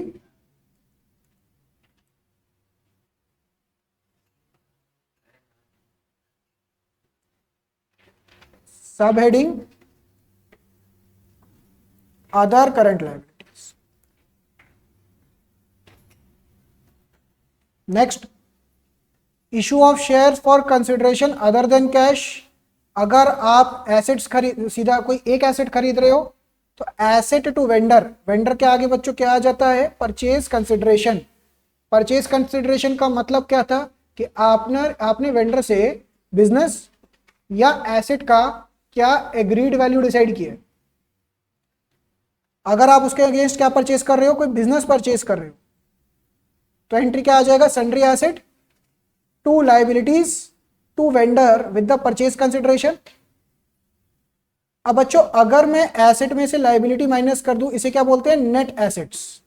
सब heading other current liabilities. Next, issue of shares for consideration other than cash. अगर आप assets खरीद, सीधा कोई एक एसेट खरीद रहे हो तो एसेट टू वेंडर, वेंडर के आगे बच्चों क्या आ जाता है, परचेज कंसिडरेशन। परचेज कंसिडरेशन का मतलब क्या था कि आपने वेंडर से बिजनेस या एसेट का क्या एग्रीड वैल्यू डिसाइड किया। अगर आप उसके अगेंस्ट क्या परचेज कर रहे हो, कोई बिजनेस परचेज कर रहे हो, तो एंट्री क्या आ जाएगा, sundry asset to liabilities to vendor with the purchase consideration. अब बच्चों अगर मैं एसेट में से लायबिलिटी माइनस कर दूं, इसे क्या बोलते हैं, नेट एसेट्स,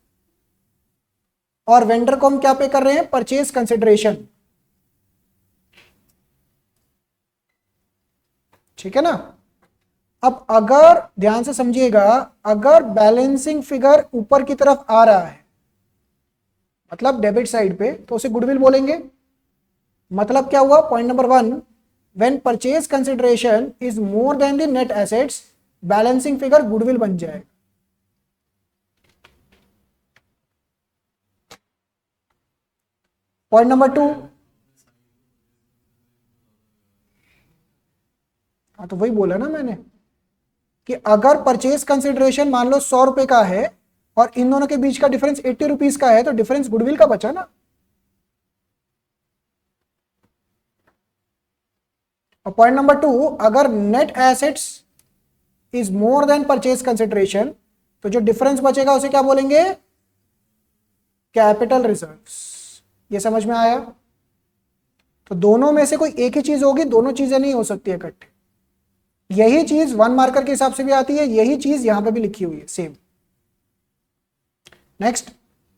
और वेंडर को हम क्या पे कर रहे हैं, परचेज कंसिडरेशन। ठीक है ना। अब अगर ध्यान से समझिएगा, अगर बैलेंसिंग फिगर ऊपर की तरफ आ रहा है मतलब डेबिट साइड पे, तो उसे गुडविल बोलेंगे। मतलब क्या हुआ, point number 1, when purchase consideration is more than the net assets, balancing figure goodwill बन जाएगा। पॉइंट नंबर 2, हाँ तो वही बोला ना मैंने कि अगर परचेज कंसिडरेशन मान लो 100 रुपए का है और इन दोनों के बीच का डिफरेंस 80 रुपीज का है, तो डिफरेंस गुडविल का बचा ना। और पॉइंट नंबर 2, अगर net assets is more than purchase consideration, तो जो डिफरेंस बचेगा उसे क्या बोलेंगे, कैपिटल रिजर्व्स। ये समझ में आया। तो दोनों में से कोई एक ही चीज होगी, दोनों चीजें नहीं हो सकती इकट्ठे। यही चीज 1 मार्कर के हिसाब से भी आती है, यही चीज यहां पे भी लिखी हुई है सेम। नेक्स्ट,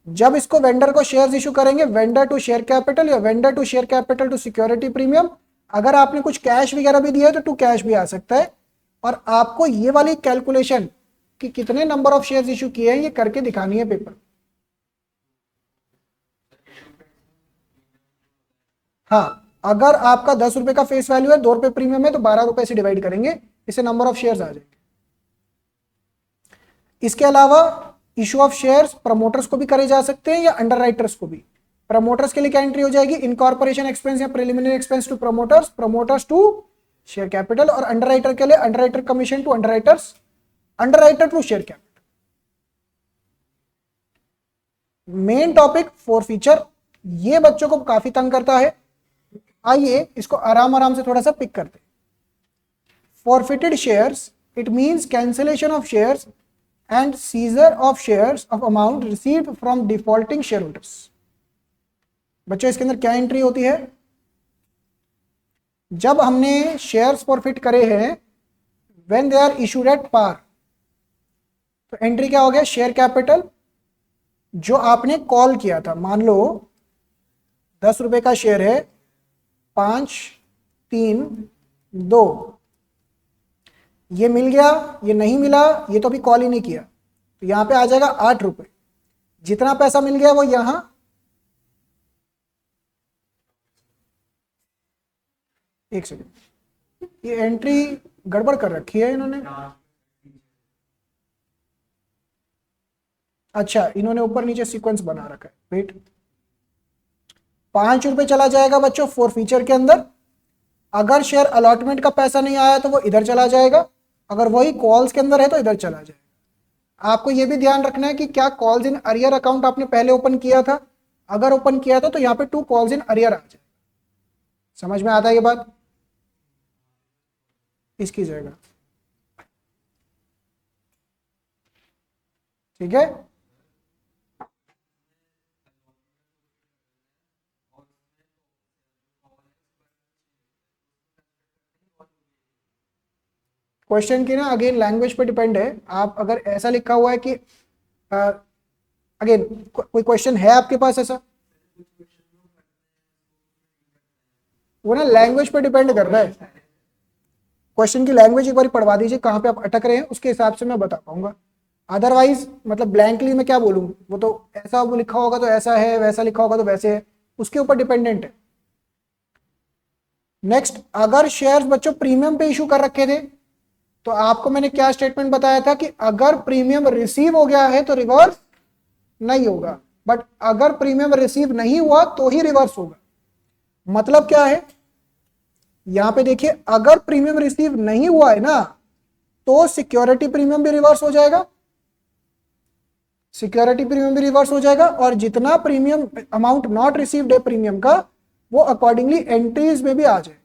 जब इसको वेंडर को शेयर्स इशू करेंगे, वेंडर टू शेयर कैपिटल या vendor to share capital to security premium. अगर आपने कुछ कैश वगैरह भी दिया है तो टू कैश भी आ सकता है। और आपको ये वाली कैलकुलेशन कि कितने नंबर ऑफ शेयर्स इशू किए हैं ये करके दिखानी है पेपर। हाँ, अगर आपका 10 रुपए का फेस वैल्यू है, 2 रुपए प्रीमियम है, तो 12 रुपए से डिवाइड करेंगे, इससे नंबर ऑफ शेयर्स आ जाएंगे। इसके अलावा इशू ऑफ शेयर्स प्रमोटर्स को भी करे जा सकते हैं या अंडर राइटर्स को भी। प्रमोटर्स के लिए क्या एंट्री हो जाएगी, इनकॉर्पोरेशन एक्सपेंस या preliminary expense to promoters, promoters to share capital, और अंडर राइटर के लिए underwriter commission to underwriters, underwriter to share capital. Main topic four feature, ये बच्चों को काफी तंग करता है। आइए इसको आराम आराम से थोड़ा सा पिक करते हैं। Forfeited shares, it means cancellation of shares and seizure of shares of amount received from defaulting share holders. बच्चों इसके अंदर क्या एंट्री होती है, जब हमने शेयर्स फॉरफिट करे हैं when they are issued at par, तो एंट्री क्या हो गया, शेयर कैपिटल जो आपने कॉल किया था। मान लो 10 रुपए का शेयर है, 5, 3, 2, ये मिल गया, ये नहीं मिला, ये तो अभी कॉल ही नहीं किया, तो यहां पे आ जाएगा 8 रुपए। जितना पैसा मिल गया वो यहां, एक सेकेंड, ये एंट्री गड़बड़ कर रखी है इन्होंने। अच्छा, इन्होंने ऊपर नीचे सीक्वेंस बना रखा है, वेट। 5 रुपए चला जाएगा बच्चों फोर फीचर के अंदर। अगर शेयर अलॉटमेंट का पैसा नहीं आया तो वो इधर चला जाएगा, अगर वही कॉल्स के अंदर है तो इधर चला जाएगा। आपको ये भी ध्यान रखना है कि क्या कॉल्स इन अरियर अकाउंट आपने पहले ओपन किया था, अगर ओपन किया था तो यहाँ पे 2 कॉल्स इन अरियर आ जाए। समझ में आता है ये बात, इसकी जगह, ठीक है। क्वेश्चन की ना अगेन लैंग्वेज पे डिपेंड है। आप अगर ऐसा लिखा हुआ है कि अगेन कोई क्वेश्चन है आपके पास ऐसा, वो ना लैंग्वेज पे डिपेंड कर रहा है। क्वेश्चन की लैंग्वेज एक बार पढ़वा दीजिए, कहाँ पे आप अटक रहे हैं, उसके हिसाब से मैं बता पाऊंगा। अदरवाइज मतलब ब्लैंकली मैं क्या बोलूँ, वो तो ऐसा वो लिखा होगा तो ऐसा है, वैसा लिखा होगा तो वैसे है, उसके ऊपर डिपेंडेंट है। नेक्स्ट, अगर शेयर्स बच्चों प्रीमियम पे इशू कर रखे थे, तो आपको मैंने क्या स्टेटमेंट बताया था कि अगर प्रीमियम रिसीव हो गया है तो रिवर्स नहीं होगा, बट अगर प्रीमियम रिसीव नहीं हुआ तो ही रिवर्स होगा। मतलब क्या है, यहां पे देखिए, अगर प्रीमियम रिसीव नहीं हुआ है ना, तो सिक्योरिटी प्रीमियम भी रिवर्स हो जाएगा, सिक्योरिटी प्रीमियम भी रिवर्स हो जाएगा, और जितना प्रीमियम अमाउंट नॉट रिसीव्ड है प्रीमियम का, वो अकॉर्डिंगली एंट्रीज में भी आ जाए।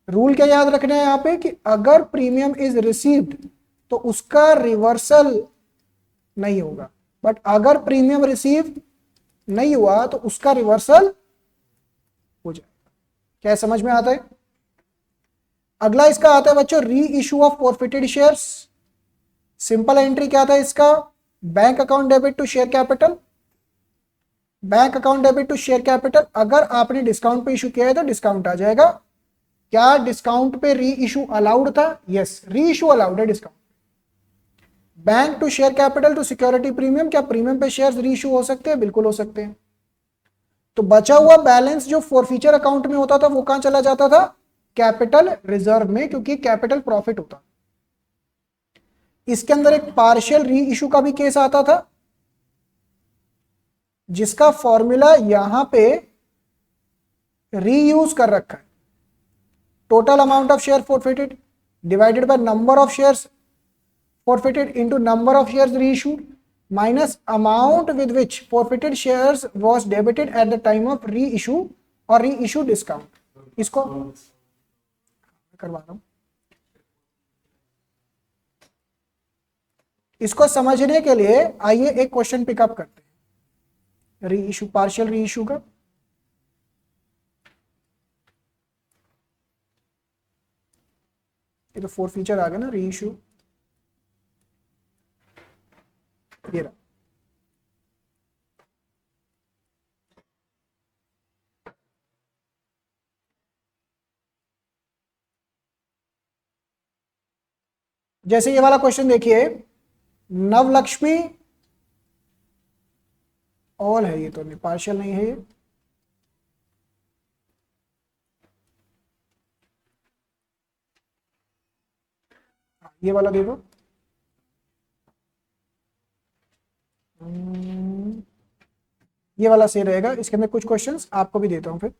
रूल क्या याद रखना है यहां पे कि अगर प्रीमियम इज रिसीव्ड तो उसका रिवर्सल नहीं होगा, बट अगर प्रीमियम रिसीव नहीं हुआ तो उसका रिवर्सल हो जाएगा। क्या समझ में आता है। अगला इसका आता है बच्चों reissue of forfeited shares. Simple entry क्या था इसका, bank account debit to share capital, bank account debit to share capital. अगर आपने डिस्काउंट पे इशू किया है तो डिस्काउंट आ जाएगा। क्या डिस्काउंट पे री इशू अलाउड था, यस री इशू अलाउड है discount. Bank to share capital to security premium, क्या प्रीमियम पे शेयर्स री इशू हो सकते हैं, बिल्कुल हो सकते हैं। तो बचा हुआ बैलेंस जो फॉरफीचर अकाउंट में होता था वो कहां चला जाता था, कैपिटल रिजर्व में, क्योंकि कैपिटल प्रॉफिट होता। इसके अंदर एक पार्शियल री इशू का भी केस आता था, जिसका फॉर्मूला यहां पे रीयूज कर रखा है। Total amount of share forfeited divided by number of shares forfeited into number of shares reissued minus amount with which forfeited shares was debited at the time of reissue or reissue discount। इसको करवा रहा हूं, इसको समझने के लिए आइए एक क्वेश्चन पिकअप करते हैं रीइशू, पार्शियल रीइशू का। ये तो फोर फीचर आ गया ना रीइशू, ये रहा। जैसे ये वाला क्वेश्चन देखिए, नवलक्ष्मी, ऑल है ये तो नहीं, पार्शियल नहीं है ये, ये वाला देखो, ये वाला सही रहेगा। इसके अंदर कुछ क्वेश्चंस आपको भी देता हूं फिर।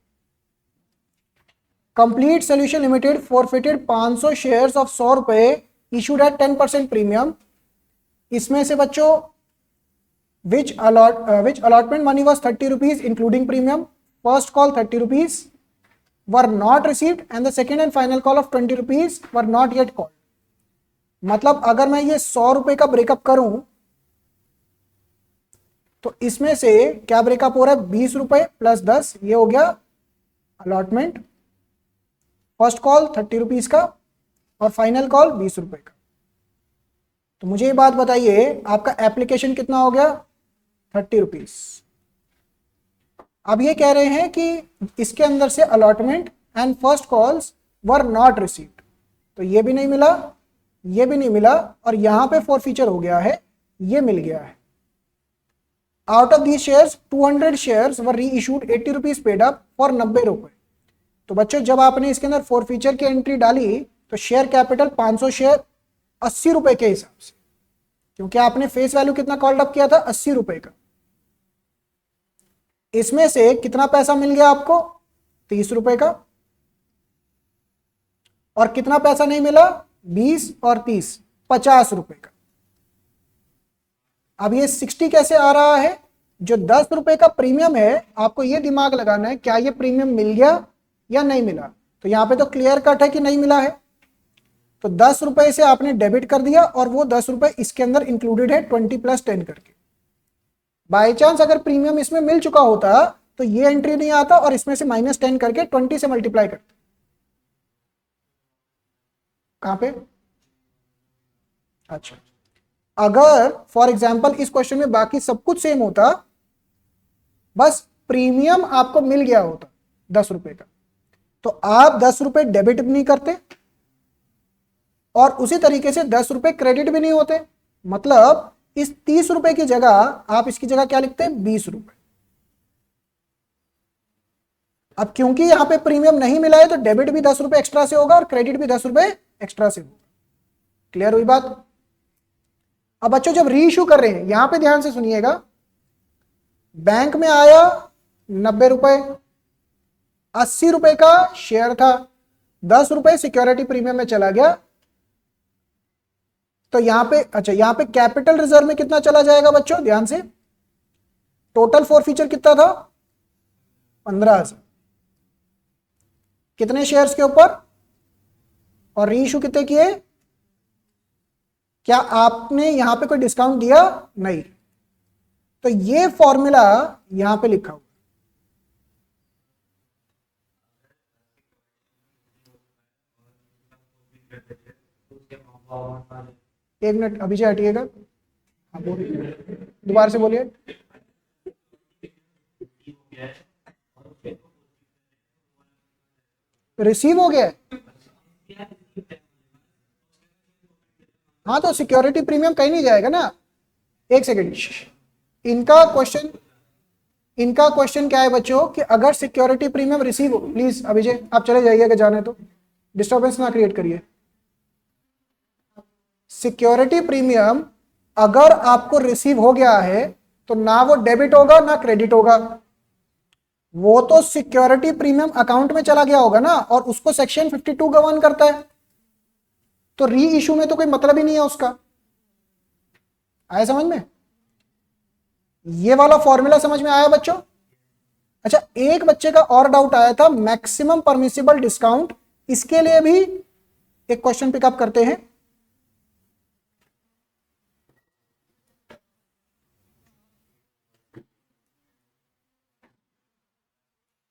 Complete solution limited forfeited 500 shares of 100 रुपए इशूड एट 10% प्रीमियम। इसमें से बच्चों which allotment money was 30 rupees including premium, first call 30 rupees were not received and the second and final call of 20 rupees were not yet called. मतलब अगर मैं ये 100 रुपए का ब्रेकअप करूं तो इसमें से क्या ब्रेकअप हो रहा है, 20 रुपए प्लस 10, ये हो गया अलॉटमेंट, फर्स्ट कॉल 30 रुपीज का और फाइनल कॉल 20 रुपए का। तो मुझे ये बात बताइए आपका एप्लीकेशन कितना हो गया, 30 रुपीज। अब ये कह रहे हैं कि इसके अंदर से allotment and first calls were not received, तो ये भी नहीं मिला, ये भी नहीं मिला, और यहां पे फॉरफीचर हो गया है, ये मिल गया है। Out of these shares 200 shares were reissued 80 rupees paid up for 90 रुपए। तो बच्चों जब आपने इसके अंदर फॉरफीचर की एंट्री डाली तो शेयर कैपिटल 500 शेयर 80 रुपए के हिसाब से, क्योंकि आपने फेस वैल्यू कितना कॉल्ड अप किया था, 80 रुपए का। इसमें से कितना पैसा मिल गया आपको, 30 रुपए का, और कितना पैसा नहीं मिला, 20 और 30, 50 रुपए का। अब ये 60 कैसे आ रहा है, जो 10 रुपए का प्रीमियम है, आपको ये दिमाग लगाना है क्या ये प्रीमियम मिल गया या नहीं मिला। तो यहां पे तो क्लियर कट है कि नहीं मिला है, तो 10 रुपए से आपने डेबिट कर दिया और वो 10 रुपए इसके अंदर इंक्लूडेड है 20 + 10 करके। बाय चांस अगर प्रीमियम इसमें मिल चुका होता तो ये एंट्री नहीं आता और इसमें से -10 करके 20 से मल्टीप्लाई करते। कहां पे, अच्छा, अगर फॉर एग्जांपल इस क्वेश्चन में बाकी सब कुछ सेम होता, बस प्रीमियम आपको मिल गया होता 10 रुपए का, तो आप 10 रुपए डेबिट भी नहीं करते और उसी तरीके से 10 रुपए क्रेडिट भी नहीं होते। मतलब इस 30 रुपए की जगह आप इसकी जगह क्या लिखते हैं, 20 रुपए। अब क्योंकि यहां पे प्रीमियम नहीं मिला है तो डेबिट भी 10 रुपए एक्स्ट्रा से होगा और क्रेडिट भी 10 रुपए एक्स्ट्रा से होगा। क्लियर हुई बात। अब बच्चों जब री इशू कर रहे हैं, यहां पे ध्यान से सुनिएगा, बैंक में आया 90 रुपए, 80 रुपए का शेयर था, 10 रुपए सिक्योरिटी प्रीमियम में चला गया, तो यहां पे, अच्छा, यहां पे कैपिटल रिजर्व में कितना चला जाएगा बच्चों, ध्यान से, टोटल फॉरफीचर कितना था, 15,000, कितने शेयर्स के ऊपर, और री इशू कितने किए, क्या आपने यहां पे कोई डिस्काउंट दिया, नहीं, तो ये फॉर्मूला यहां पे लिखा हुआ। एक मिनट अभी से हटिएगा, हाँ बोलिए, दोबारा से बोलिए। रिसीव हो गया, हाँ तो सिक्योरिटी प्रीमियम कहीं नहीं जाएगा ना। एक सेकेंड, इनका क्वेश्चन क्या है बच्चों कि अगर सिक्योरिटी प्रीमियम रिसीव हो, प्लीज अभिजय आप चले जाइए, अगर जाने तो डिस्टर्बेंस ना क्रिएट करिए। सिक्योरिटी प्रीमियम अगर आपको रिसीव हो गया है तो ना वो डेबिट होगा ना क्रेडिट होगा, वो तो सिक्योरिटी प्रीमियम अकाउंट में चला गया होगा ना, और उसको सेक्शन 52 गवर्न करता है, तो री इशू में तो कोई मतलब ही नहीं है उसका। आया समझ में, ये वाला फॉर्मूला समझ में आया बच्चों। अच्छा, एक बच्चे का और डाउट आया था, मैक्सिमम परमिसिबल डिस्काउंट, इसके लिए भी एक क्वेश्चन पिकअप करते हैं।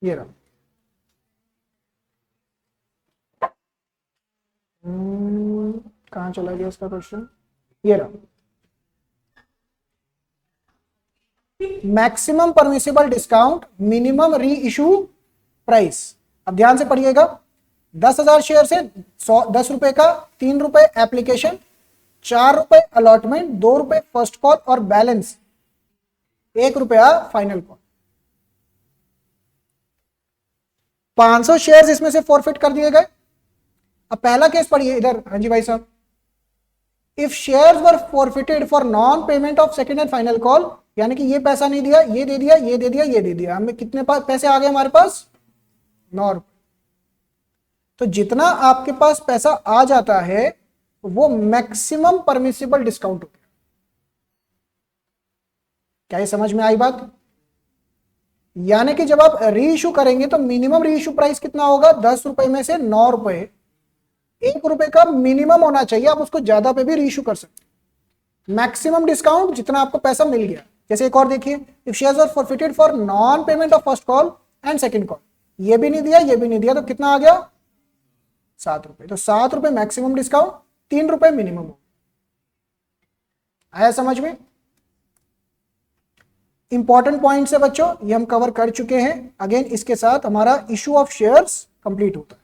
ये रहा, कहां चला गया इसका क्वेश्चन, ये रहा, मैक्सिमम परमिसिबल डिस्काउंट मिनिमम री इशू प्राइस। अब ध्यान से पढ़िएगा, 10,000 शेयर से 10 रुपए का 3 रुपए एप्लीकेशन ₹4 अलॉटमेंट, ₹2 फर्स्ट कॉल और बैलेंस ₹1 फाइनल कॉल। 500 शेयर्स इसमें से फॉरफिट कर दिए गए। अब पहला केस पढ़िए इधर। हाँ जी भाई साहब, if shares were forfeited for non payment of second and final call, यानी कि ये पैसा नहीं दिया, ये दे दिया, ये दे दिया, ये दे दिया, हमें कितने पैसे आ गए हमारे पास? ₹9। तो जितना आपके पास पैसा आ जाता है वो मैक्सिमम परमिसिबल डिस्काउंट हो गया। क्या ये समझ में आई बात? यानी कि जब आप रीइश्यू करेंगे तो मिनिमम रीइश्यू प्राइस कितना होगा? ₹10 में से ₹9, ₹1 का मिनिमम होना चाहिए। आप उसको ज्यादा पे भी रीइश्यू कर सकते। मैक्सिमम डिस्काउंट जितना आपको पैसा मिल गया। जैसे एक और देखिए, if shares are forfeited for non payment of first call and second call, ये भी नहीं दिया, ये भी नहीं दिया, तो कितना आ गया? ₹7। तो ₹7 मैक्सिमम डिस्काउंट, ₹3 मिनिमम। आया समझ में? इंपॉर्टेंट पॉइंट्स है बच्चों, ये हम कवर कर चुके हैं। अगेन इसके साथ हमारा इशू ऑफ शेयर्स कंप्लीट होता है।